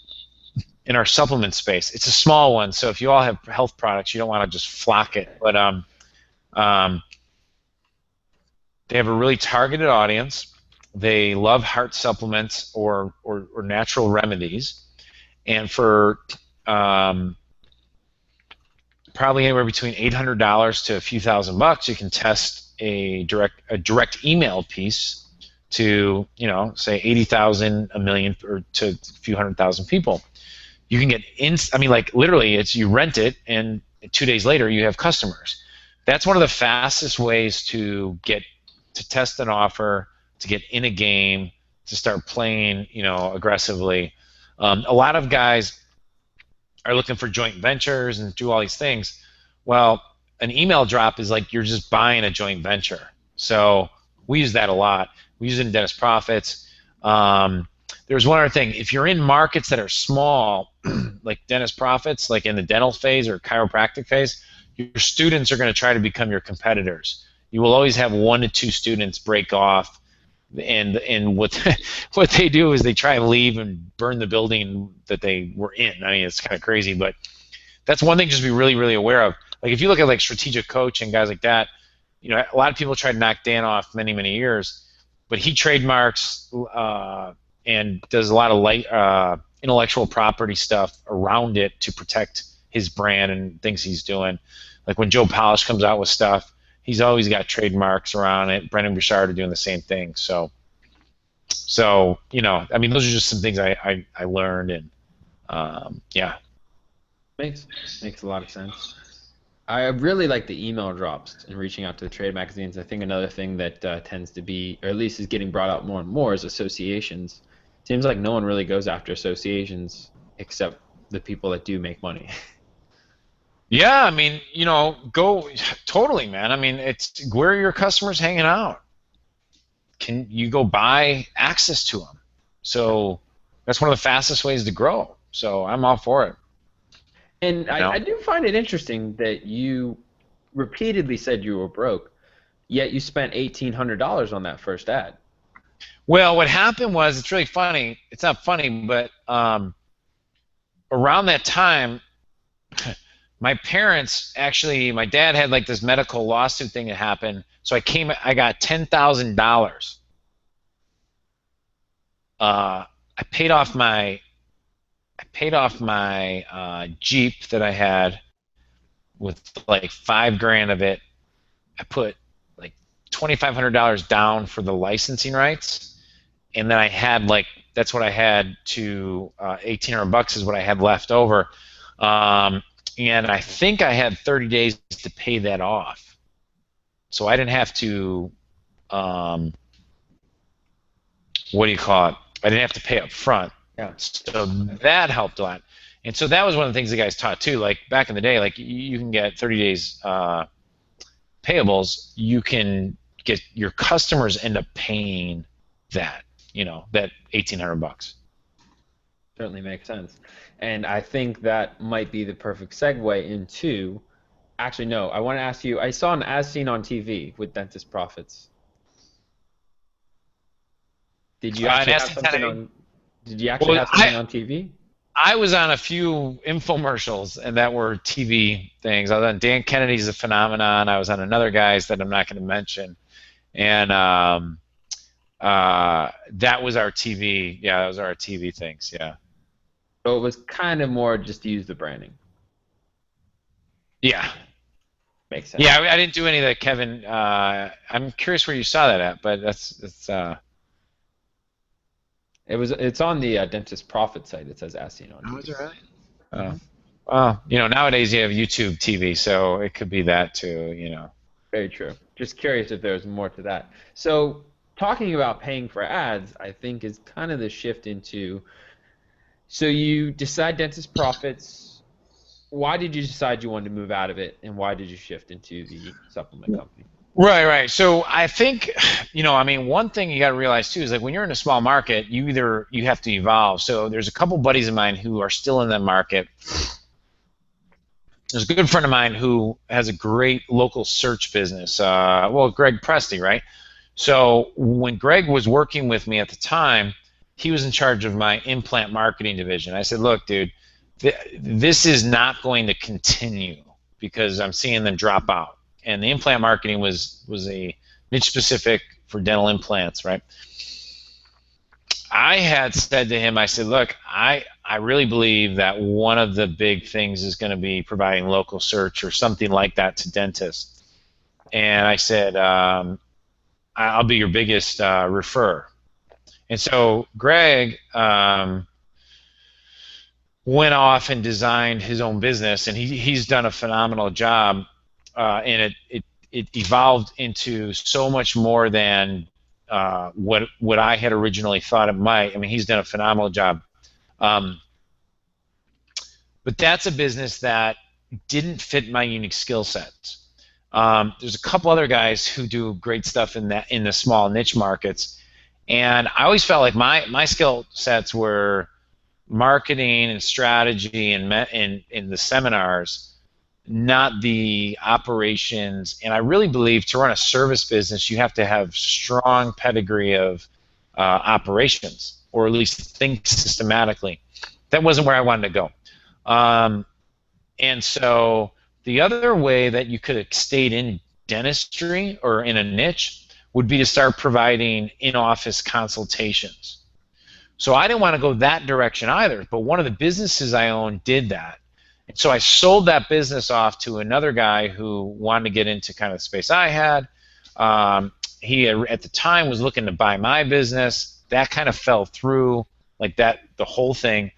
in our supplement space. It's a small one, so if you all have health products, you don't want to just flock it. But they have a really targeted audience. They love heart supplements or natural remedies. And for um, probably anywhere between $800 to a few $1,000, you can test a direct email piece to, say 80,000, a million, or to a few 100,000 people. You can get I mean, like, literally, it's you rent it, and 2 days later you have customers. That's one of the fastest ways to get to test an offer, to get in a game, to start playing, aggressively. A lot of guys are looking for joint ventures and do all these things. Well, an email drop is like you're just buying a joint venture. So we use that a lot. We use it in Dentist Profits. There's one other thing. If you're in markets that are small, like Dentist Profits, like in the dental phase or chiropractic phase, your students are going to try to become your competitors. You will always have 1 to 2 students break off, and what what they do is they try and leave and burn the building that they were in. I mean, it's kind of crazy, but that's one thing just to be really, really aware of. Like, if you look at like Strategic Coach and guys like that, a lot of people try to knock Dan off many, many years, but he trademarks and does a lot of intellectual property stuff around it to protect his brand and things he's doing. Like when Joe Polish comes out with stuff, he's always got trademarks around it. Brendan Bouchard are doing the same thing. So I mean, those are just some things I learned, and yeah. Makes a lot of sense. I really like the email drops and reaching out to the trade magazines. I think another thing that tends to be, or at least is getting brought up more and more, is associations. Seems like no one really goes after associations except the people that do make money. Yeah, I mean, go totally, man. I mean, it's where are your customers hanging out? Can you go buy access to them? So that's one of the fastest ways to grow. So I'm all for it. And I do find it interesting that you repeatedly said you were broke, yet you spent $1,800 on that first ad. Well, what happened was, it's really funny. It's not funny, but around that time, my parents actually, my dad had like this medical lawsuit thing that happened. So I got $10,000. I paid off my Jeep that I had with like $5,000 of it. I put like $2,500 down for the licensing rights, and then I had that's what I had to $1,800 is what I had left over. And I think I had 30 days to pay that off. So I didn't have to, what do you call it? I didn't have to pay up front. Yeah. So that helped a lot. And so that was one of the things the guys taught too. Like back in the day, like you can get 30 days payables. You can get your customers end up paying that, that $1,800. Certainly makes sense. And I think that might be the perfect segue into, actually no, I want to ask you, I saw an As Seen on TV with Dentist Profits. Did you actually have something on, on TV? I was on a few infomercials, and that were TV things. I was on Dan Kennedy's A Phenomenon. I was on another guy's that I'm not going to mention. And that was our TV. Yeah, that was our TV things, yeah. So it was kind of more just to use the branding. Yeah. Makes sense. Yeah, I didn't do any of that, Kevin. I'm curious where you saw that at, but it's It's on the Dentist Profit site. It says As Seen on TV. Oh, is it really? Well, nowadays you have YouTube TV, so it could be that too, Very true. Just curious if there's more to that. So talking about paying for ads, I think is kind of the shift into, so you decide Dentist Profits. Why did you decide you wanted to move out of it, and why did you shift into the supplement company? Right. So I think, one thing you got to realize too is like when you're in a small market, you have to evolve. So there's a couple buddies of mine who are still in that market. There's a good friend of mine who has a great local search business. Greg Presti, right? So when Greg was working with me at the time, he was in charge of my implant marketing division. I said, look, dude, this is not going to continue because I'm seeing them drop out. And the implant marketing was a niche specific for dental implants, right? I had said to him, I said, look, I really believe that one of the big things is going to be providing local search or something like that to dentists. And I said, I'll be your biggest refer. And so Greg went off and designed his own business, and he's done a phenomenal job. And it evolved into so much more than what I had originally thought it might. I mean, he's done a phenomenal job. Um, but that's a business that didn't fit my unique skill sets. There's a couple other guys who do great stuff in the small niche markets, and I always felt like my skill sets were marketing and strategy and in the seminars, not the operations. And I really believe to run a service business, you have to have strong pedigree of operations, or at least think systematically. That wasn't where I wanted to go. And so the other way that you could have stayed in dentistry or in a niche would be to start providing in-office consultations. So I didn't want to go that direction either, but one of the businesses I owned did that. And so I sold that business off to another guy who wanted to get into kind of the space I had. He at the time was looking to buy my business. That kind of fell through, like that, the whole thing.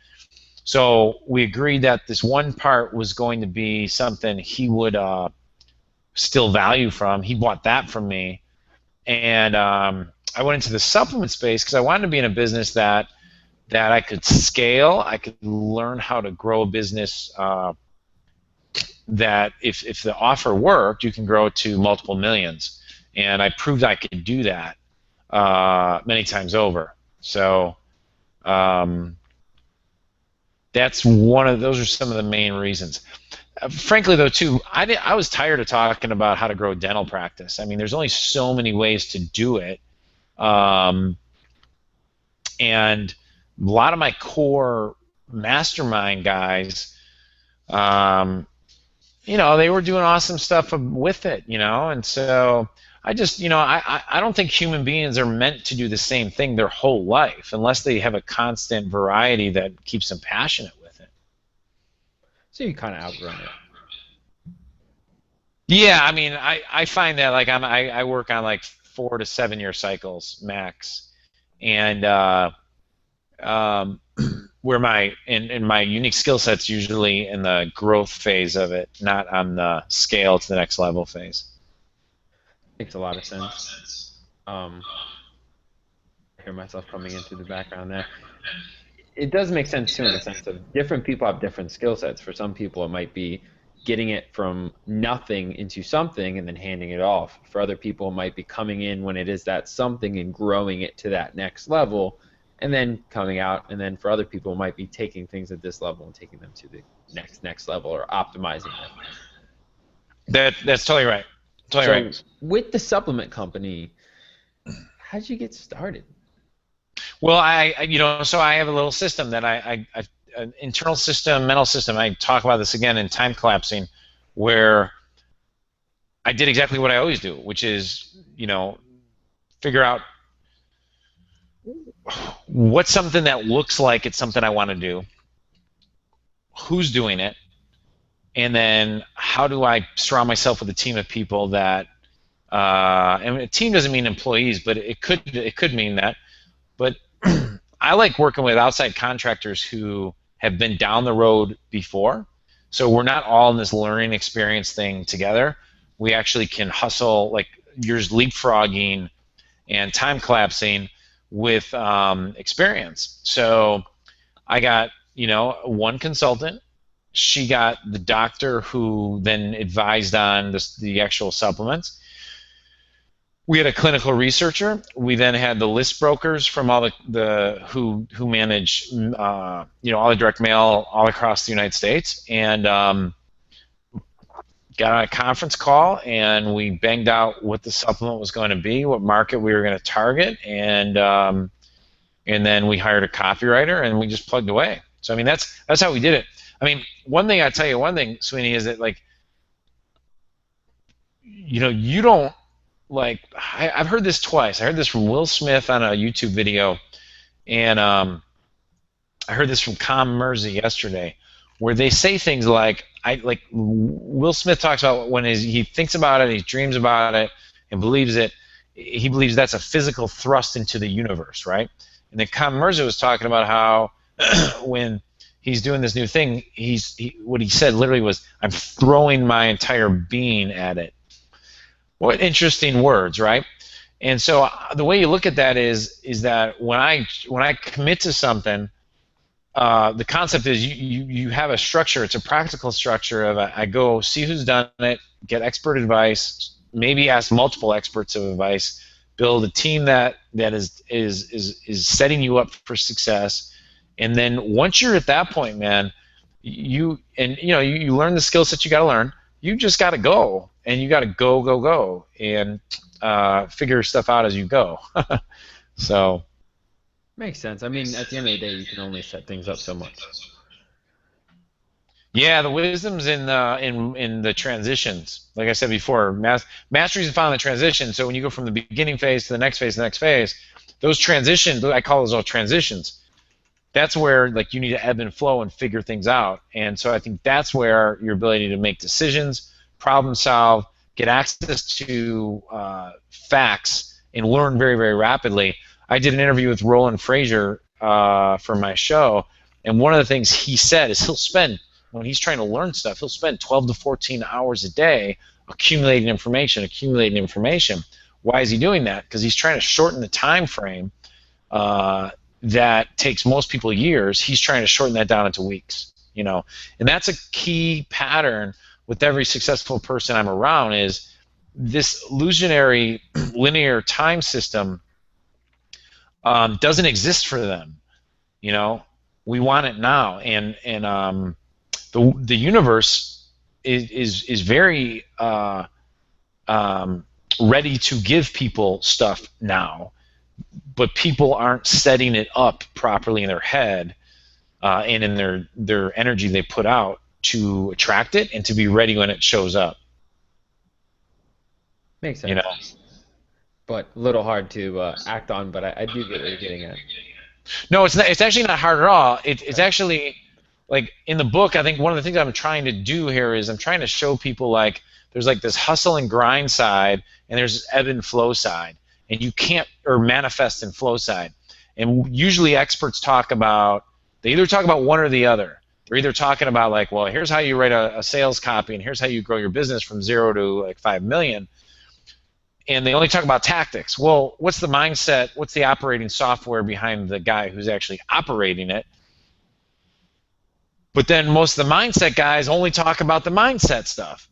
So we agreed that this one part was going to be something he would still value from. He bought that from me. And I went into the supplement space because I wanted to be in a business that I could scale. I could learn how to grow a business that if the offer worked, you can grow it to multiple millions. And I proved I could do that many times over. So that's those are some of the main reasons. Frankly, though, too, I was tired of talking about how to grow a dental practice. I mean, there's only so many ways to do it. And a lot of my core mastermind guys, they were doing awesome stuff with it, and so I just, I don't think human beings are meant to do the same thing their whole life unless they have a constant variety that keeps them passionate with it. So you kind of outgrown it. Yeah, I mean, I find that like I work on like 4 to 7 year cycles max, and where my unique skill sets usually in the growth phase of it, not on the scale to the next level phase. Makes a lot of sense. I hear myself coming in through the background there. It does make sense too, in the sense of different people have different skill sets. For some people, it might be getting it from nothing into something and then handing it off. For other people, it might be coming in when it is that something and growing it to that next level, and then coming out. And then for other people, it might be taking things at this level and taking them to the next level, or optimizing them. That's totally right. Totally right. With the supplement company, how did you get started? Well, so I have a little system that an internal system, mental system. I talk about this again in time collapsing, where I did exactly what I always do, which is, figure out what's something that looks like it's something I want to do, who's doing it, and then how do I surround myself with a team of people that, and a team doesn't mean employees, but it could mean that. But I like working with outside contractors who have been down the road before. So we're not all in this learning experience thing together. We actually can hustle, like yours, leapfrogging and time collapsing with experience. So I got, one consultant. She got the doctor who then advised on the actual supplements. We had a clinical researcher. We then had the list brokers from all the who manage all the direct mail all across the United States, and got on a conference call, and we banged out what the supplement was going to be, what market we were going to target, and then we hired a copywriter, and we just plugged away. So I mean that's how we did it. I mean, one thing, Sweeney, is that like you don't. Like, I've heard this twice. I heard this from Will Smith on a YouTube video, And I heard this from Com Mersey yesterday, where they say things like, like Will Smith talks about when he thinks about it, he dreams about it, and believes it. He believes that's a physical thrust into the universe, right? And then Com Mersey was talking about how when he's doing this new thing, what he said literally was, "I'm throwing my entire being at it." What interesting words, right? And so the way you look at that is that when I commit to something, the concept is you have a structure. It's a practical structure of I go see who's done it, get expert advice, maybe ask multiple experts of advice, build a team that is setting you up for success, and then once you're at that point, man, you learn the skill sets you got to learn. You just got to go, and you got to go, and figure stuff out as you go. So. Makes sense. I mean, at the end of the day, you can only set things up so much. Yeah, the wisdom's in the transitions. Like I said before, mastery is found in the transition. So when you go from the beginning phase to the next phase, those transitions, I call those all transitions. That's where like you need to ebb and flow and figure things out. And so I think that's where your ability to make decisions, problem solve, get access to facts, and learn very, very rapidly. I did an interview with Roland Frazier for my show, and one of the things he said is when he's trying to learn stuff, he'll spend 12 to 14 hours a day accumulating information. Why is he doing that? Because he's trying to shorten the time frame that takes most people years. He's trying to shorten that down into weeks, and that's a key pattern with every successful person I'm around. Is this illusionary linear time system doesn't exist for them. We want it now, and the universe is very ready to give people stuff now, but people aren't setting it up properly in their head and in their energy they put out to attract it and to be ready when it shows up. Makes sense. But a little hard to act on, but I do get what you're getting at. No, it's not. It's actually not hard at all. It's actually like in the book. I think one of the things I'm trying to do here is I'm trying to show people like there's like this hustle and grind side, and there's this ebb and flow side, and you can't or manifest and flow side. And usually experts they either talk about one or the other. They're either talking about like, well, here's how you write a sales copy, and here's how you grow your business from 0 to like 5 million. And they only talk about tactics. Well, what's the mindset? What's the operating software behind the guy who's actually operating it? But then most of the mindset guys only talk about the mindset stuff.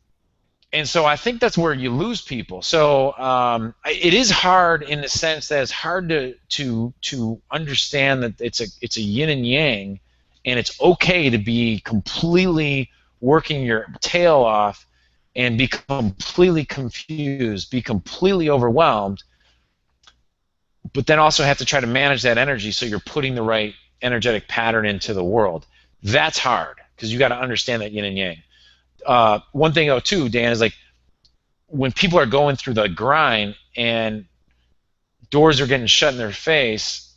And so I think that's where you lose people. So it is hard in the sense that it's hard to understand that it's a yin and yang, and it's okay to be completely working your tail off and be completely confused, be completely overwhelmed, but then also have to try to manage that energy so you're putting the right energetic pattern into the world. That's hard because you got to understand that yin and yang. One thing, too, Dan, is like when people are going through the grind and doors are getting shut in their face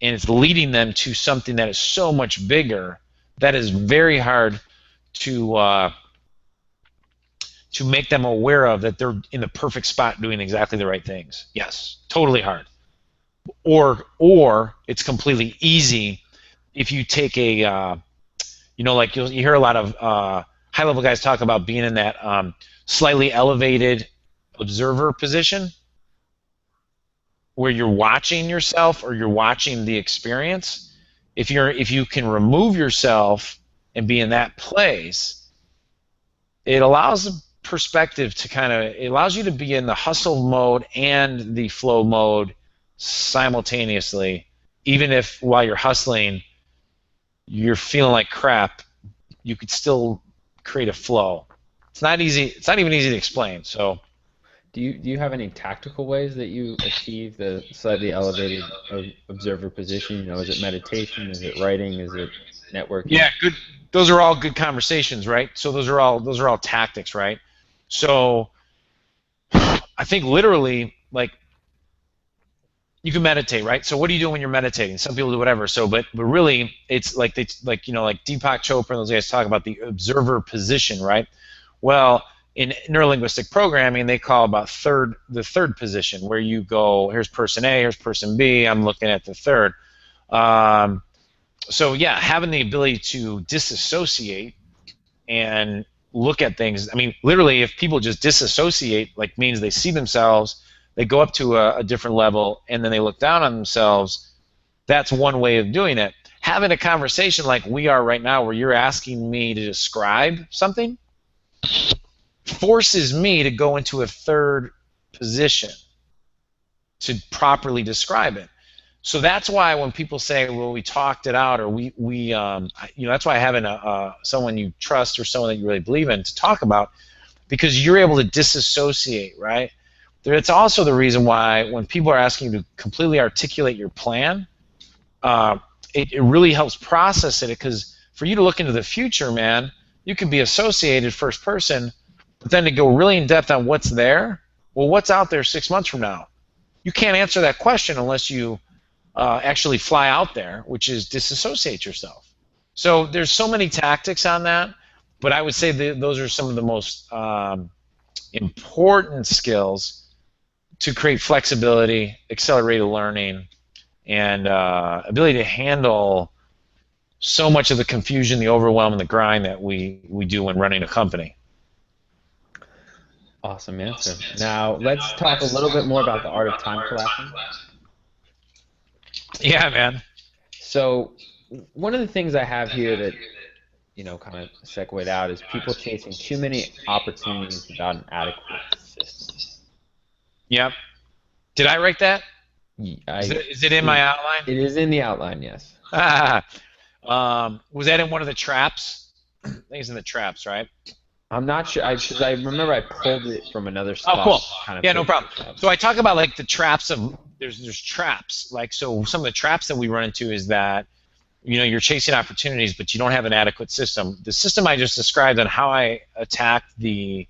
and it's leading them to something that is so much bigger, that is very hard to make them aware of that they're in the perfect spot doing exactly the right things. Yes, totally hard. Or it's completely easy if you take like you hear a lot of high-level guys talk about being in that slightly elevated observer position where you're watching yourself or you're watching the experience. If you can remove yourself and be in that place, it allows the perspective to it allows you to be in the hustle mode and the flow mode simultaneously, even if while you're hustling you're feeling like crap. You could still create a flow. It's not easy. It's not even easy to explain. So Do you have any tactical ways that you achieve the slightly elevated observer position? Is it meditation? Is it writing? Is it networking? yeah, good. Those are all good conversations, right? So those are all tactics, right? So I think literally, like, you can meditate, right? So what do you do when you're meditating? Some people do whatever. So, but really, it's like like like Deepak Chopra and those guys talk about the observer position, right? Well, in neurolinguistic programming, they call about the third position, where you go, here's person A, here's person B, I'm looking at the third. Um, so yeah, having the ability to disassociate and look at things. I mean, literally, if people just disassociate, like means they see themselves, they go up to a different level, and then they look down on themselves. That's one way of doing it. Having a conversation like we are right now, where you're asking me to describe something, forces me to go into a third position to properly describe it. So that's why when people say, well, we talked it out, or that's why having someone you trust or someone that you really believe in to talk about, because you're able to disassociate, right? It's also the reason why when people are asking you to completely articulate your plan, it really helps process it, because for you to look into the future, man, you can be associated first person, but then to go really in depth on what's there, well, what's out there 6 months from now? You can't answer that question unless you actually fly out there, which is disassociate yourself. So there's so many tactics on that, but I would say those are some of the most important skills to create flexibility, accelerated learning, and ability to handle so much of the confusion, the overwhelm, and the grind that we do when running a company. Awesome answer. Now let's talk a little bit more about the art of time collapsing. Yeah, man. So one of the things I have here that kind of segued out is people chasing too many opportunities without an adequate system. Yep. Did I write that? Is it in my outline? It is in the outline, yes. Was that in one of the traps? I think it's in the traps, right? I'm not sure, because I remember I pulled it from another spot. Oh, cool. Kind of Yeah, no problem. So I talk about like the traps of there's traps. Like, so some of the traps that we run into is that you're chasing opportunities, but you don't have an adequate system. The system I just described on how I attacked the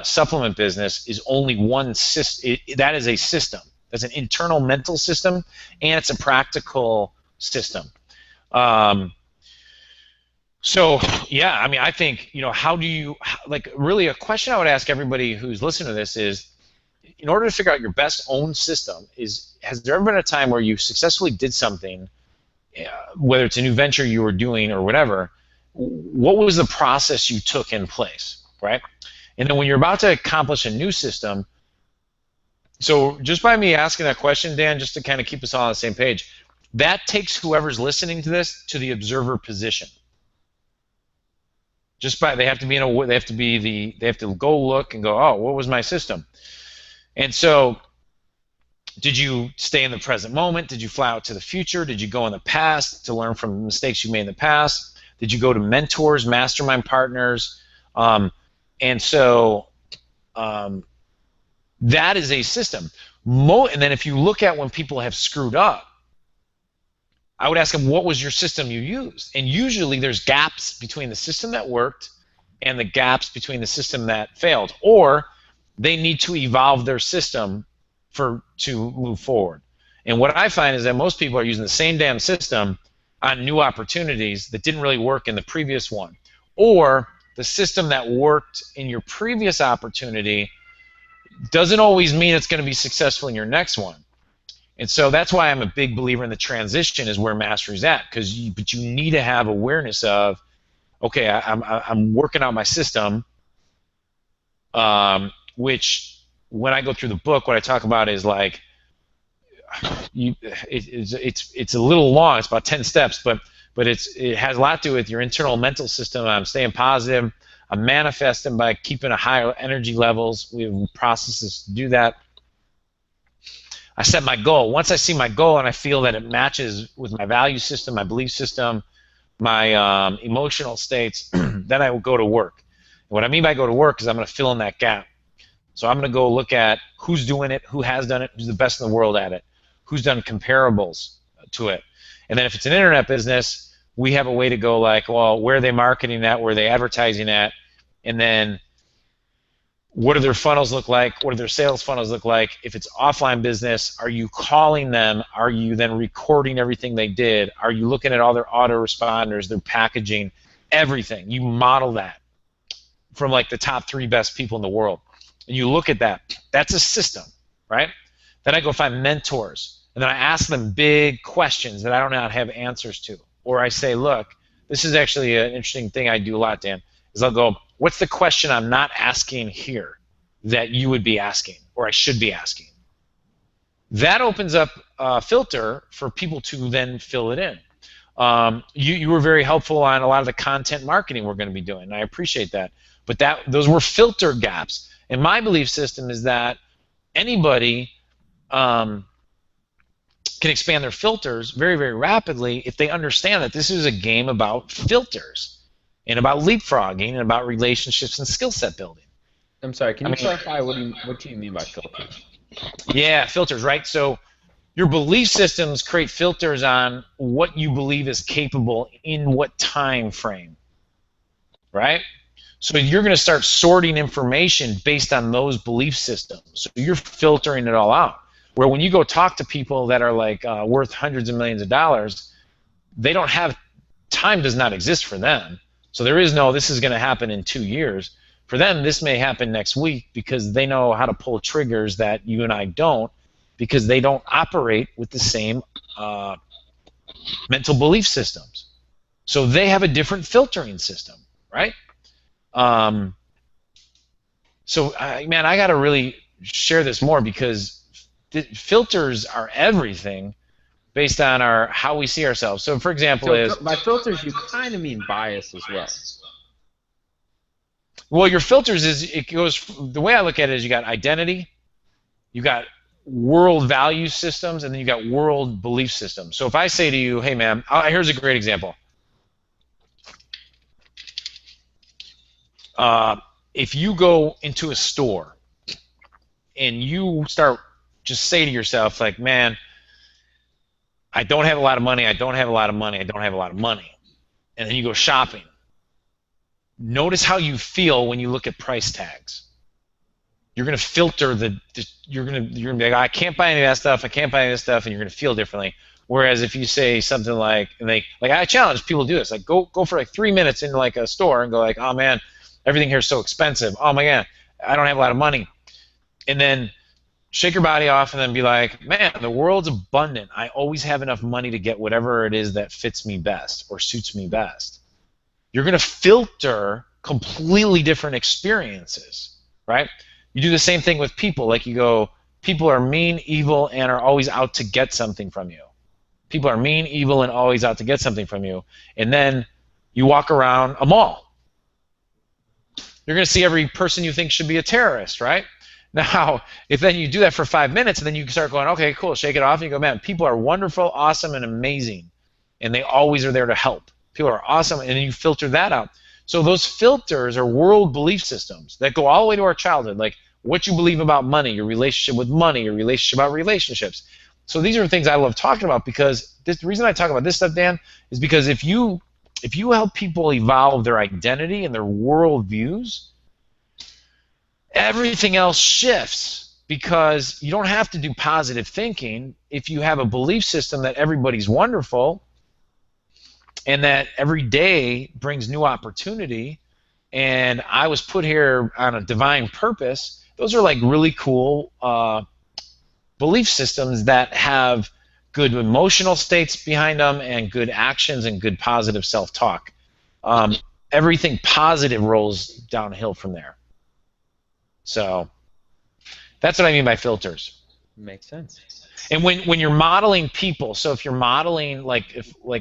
supplement business is only one system. That is a system. That's an internal mental system, and it's a practical system. So yeah, I mean, I think how do you really a question I would ask everybody who's listening to this is, in order to figure out your best own system, has there ever been a time where you successfully did something, whether it's a new venture you were doing or whatever, what was the process you took in place, right? And then when you're about to accomplish a new system, so just by me asking that question, Dan, just to kind of keep us all on the same page, that takes whoever's listening to this to the observer position. They have to go look and go, oh, what was my system? And so, did you stay in the present moment? Did you fly out to the future? Did you go in the past to learn from mistakes you made in the past? Did you go to mentors, mastermind partners? And so that is a system. And then if you look at when people have screwed up, I would ask them, what was your system you used? And usually there's gaps between the system that worked and the gaps between the system that failed. Or they need to evolve their system to move forward. And what I find is that most people are using the same damn system on new opportunities that didn't really work in the previous one. Or the system that worked in your previous opportunity doesn't always mean it's going to be successful in your next one. And so that's why I'm a big believer in the transition is where mastery's at, but you need to have awareness of, okay, I'm working on my system, which when I go through the book, what I talk about is like, it's a little long. It's about 10 steps, but it has a lot to do with your internal mental system. I'm staying positive. I'm manifesting by keeping a higher energy levels. We have processes to do that. I set my goal. Once I see my goal and I feel that it matches with my value system, my belief system, my emotional states, then I will go to work. And what I mean by go to work is I'm going to fill in that gap. So I'm going to go look at who's doing it, who has done it, who's the best in the world at it, who's done comparables to it. And then if it's an internet business, we have a way to go like, well, where are they marketing at, where are they advertising at, and then What do their funnels look like? What do their sales funnels look like? If it's offline business, are you calling them? Are you then recording everything they did? Are you looking at all their autoresponders, their packaging, everything? You model that from like the top 3 best people in the world. And you look at that. That's a system, right? Then I go find mentors, and then I ask them big questions that I don't know how to have answers to. Or I say, look, this is actually an interesting thing I do a lot, Dan, is I'll go, what's the question I'm not asking here that you would be asking, or I should be asking? That opens up a filter for people to then fill it in. You were very helpful on a lot of the content marketing we're going to be doing, and I appreciate that. But those were filter gaps. And my belief system is that anybody can expand their filters very, very rapidly if they understand that this is a game about filters and about leapfrogging and about relationships and skill set building. I'm sorry, can you clarify what do you mean by filters? Yeah, filters, right? So your belief systems create filters on what you believe is capable in what time frame, right? So you're going to start sorting information based on those belief systems. So you're filtering it all out. Where when you go talk to people that are like worth hundreds of millions of dollars, they don't have, time does not exist for them. So there is no, this is going to happen in 2 years. For them, this may happen next week because they know how to pull triggers that you and I don't, because they don't operate with the same mental belief systems. So they have a different filtering system, right? So, man, I got to really share this more because filters are everything based on how we see ourselves. So, for example, by filters you kind of mean bias as well. Well, your filters the way I look at it is you got identity, you got world value systems, and then you got world belief systems. So if I say to you, hey, man, here's a great example. If you go into a store and you start just say to yourself, like, man, I don't have a lot of money, I don't have a lot of money, I don't have a lot of money, and then you go shopping. Notice how you feel when you look at price tags. You're going to filter you're going to be like, I can't buy any of that stuff, I can't buy any of this stuff, and you're going to feel differently. Whereas if you say something like, like I challenge people to do this, like go for like 3 minutes into like a store and go like, oh man, everything here is so expensive. Oh my God, I don't have a lot of money. And then shake your body off and then be like, man, the world's abundant. I always have enough money to get whatever it is that fits me best or suits me best. You're going to filter completely different experiences, right? You do the same thing with people. Like you go, people are mean, evil, and are always out to get something from you. People are mean, evil, and always out to get something from you. And then you walk around a mall. You're going to see every person you think should be a terrorist, right? Now, if then you do that for 5 minutes, and then you start going, okay, cool, shake it off, and you go, man, people are wonderful, awesome, and amazing, and they always are there to help. People are awesome, and then you filter that out. So those filters are world belief systems that go all the way to our childhood, like what you believe about money, your relationship with money, your relationship about relationships. So these are things I love talking about because the reason I talk about this stuff, Dan, is because if you help people evolve their identity and their world views, everything else shifts because you don't have to do positive thinking if you have a belief system that everybody's wonderful and that every day brings new opportunity and I was put here on a divine purpose. Those are like really cool belief systems that have good emotional states behind them and good actions and good positive self-talk. Everything positive rolls downhill from there. So that's what I mean by filters. Makes sense. And when you're modeling people, so if you're modeling, like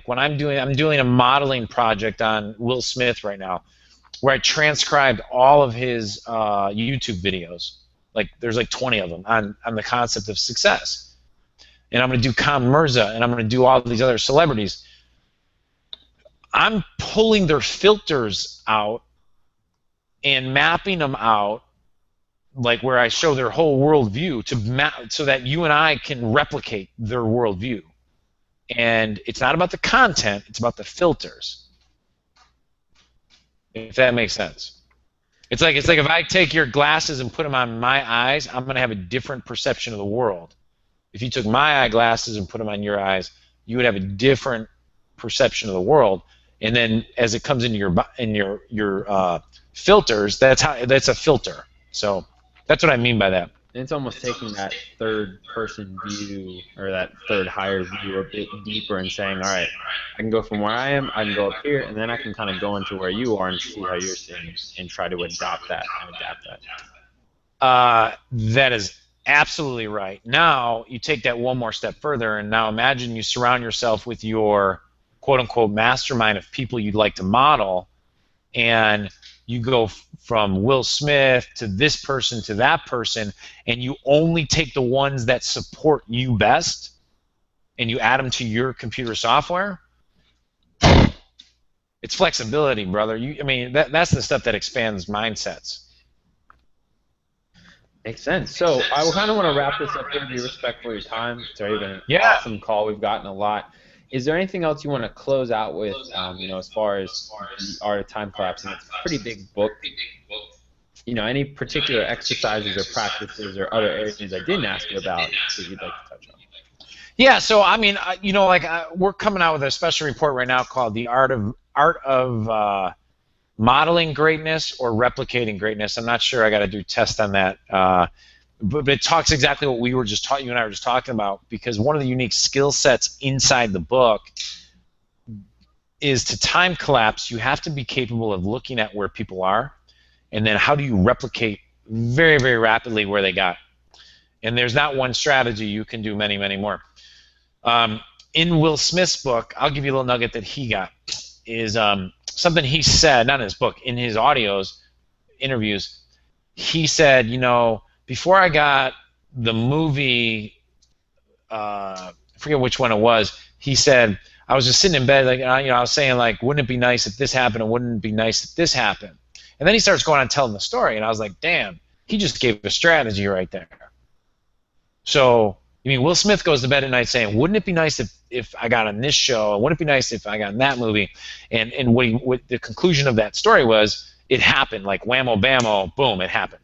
when I'm doing a modeling project on Will Smith right now, where I transcribed all of his YouTube videos. Like there's like 20 of them on the concept of success. And I'm going to do Khan Mirza, and I'm going to do all of these other celebrities. I'm pulling their filters out and mapping them out, like where I show their whole worldview to map, so that you and I can replicate their worldview. And it's not about the content; it's about the filters. If that makes sense. It's like if I take your glasses and put them on my eyes, I'm gonna have a different perception of the world. If you took my eyeglasses and put them on your eyes, you would have a different perception of the world. And then as it comes into your filters, that's a filter. So that's what I mean by that. And it's almost taking that third person view or that third higher view a bit deeper and saying, all right, I can go from where I am, I can go up here, and then I can kind of go into where you are and see how you're seeing and try to adopt that and adapt that. That is absolutely right. Now you take that one more step further, and now imagine you surround yourself with your quote unquote mastermind of people you'd like to model, and you go from Will Smith to this person to that person, and you only take the ones that support you best, and you add them to your computer software. It's flexibility, brother. I mean, that's the stuff that expands mindsets. Makes sense. So I kind of want to wrap this up here, be respectful of your time. It's already been an Yeah. awesome call. We've gotten a lot. Is there anything else you want to close out with, as far as the art of time collapsing? It's a pretty big book. Any particular exercises or practices or other areas I didn't ask you about that you'd like to touch on? Yeah. So I mean, we're coming out with a special report right now called "The Art of Modeling Greatness or Replicating Greatness." I'm not sure. I got to do a test on that. But it talks exactly what we were just you and I were just talking about, because one of the unique skill sets inside the book is to time collapse. You have to be capable of looking at where people are, and then how do you replicate very, very rapidly where they got. And there's not one strategy. You can do many, many more. In Will Smith's book, I'll give you a little nugget that he got, is something he said, not in his book, in his interviews, he said, before I got the movie, I forget which one it was, he said, I was just sitting in bed, I was saying, wouldn't it be nice if this happened, and wouldn't it be nice if this happened? And then he starts going on telling the story, and I was like, damn, he just gave a strategy right there. So, Will Smith goes to bed at night saying, wouldn't it be nice if I got on this show, and wouldn't it be nice if I got in that movie? And what the conclusion of that story was, it happened, like whammo bammo, boom, it happened.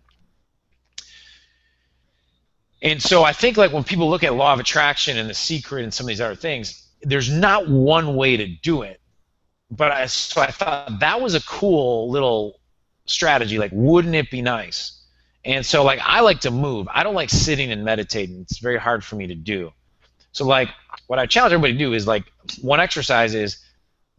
And so I think when people look at law of attraction and The Secret and some of these other things, there's not one way to do it. But so I thought that was a cool little strategy, wouldn't it be nice? And so I like to move. I don't like sitting and meditating. It's very hard for me to do. So what I challenge everybody to do is one exercise is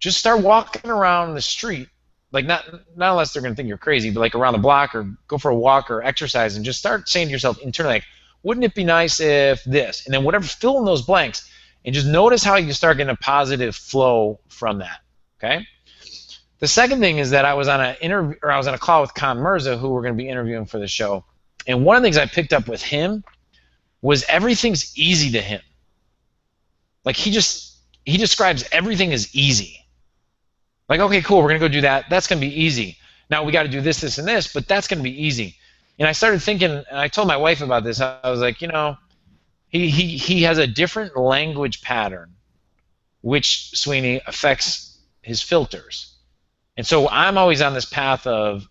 just start walking around the street, not unless they're going to think you're crazy, but around the block, or go for a walk or exercise, and just start saying to yourself internally, wouldn't it be nice if this? And then fill in those blanks, and just notice how you start getting a positive flow from that. Okay. The second thing is that I was on a call with Khan Mirza, who we're going to be interviewing for the show, and one of the things I picked up with him was everything's easy to him. He describes everything as easy. Okay, cool, we're going to go do that. That's going to be easy. Now we got to do this, this, and this, but that's going to be easy. And I started thinking, and I told my wife about this. I was like, he has a different language pattern, which, Sweeney, affects his filters. And so I'm always on this path of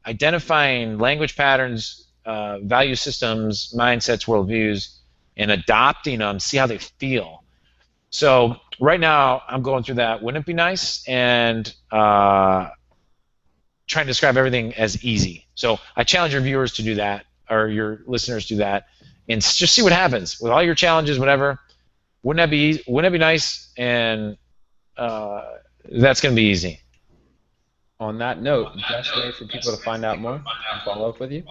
identifying language patterns, value systems, mindsets, worldviews, and adopting them, see how they feel. So right now I'm going through that. Wouldn't it be nice? And trying to describe everything as easy. So I challenge your viewers to do that, or your listeners to do that, and just see what happens with all your challenges, whatever. Wouldn't that be nice? And that's going to be easy. On that note, best way for people to find out more and follow up with you?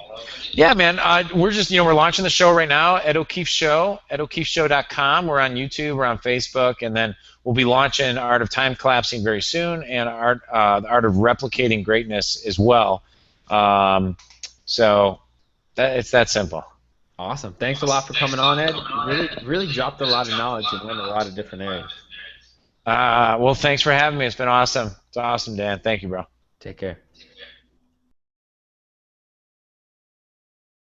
Yeah, man. We're just, we're launching the show right now, Ed O'Keefe Show, edokefeshow.com. We're on YouTube, we're on Facebook, and then we'll be launching Art of Time Collapsing very soon, and the Art of Replicating Greatness as well. So it's that simple. Awesome. Thanks a lot for coming on, Ed. Really dropped a lot of knowledge and went in a lot of different areas. Well, thanks for having me. It's been awesome. It's awesome, Dan. Thank you, bro. Take care.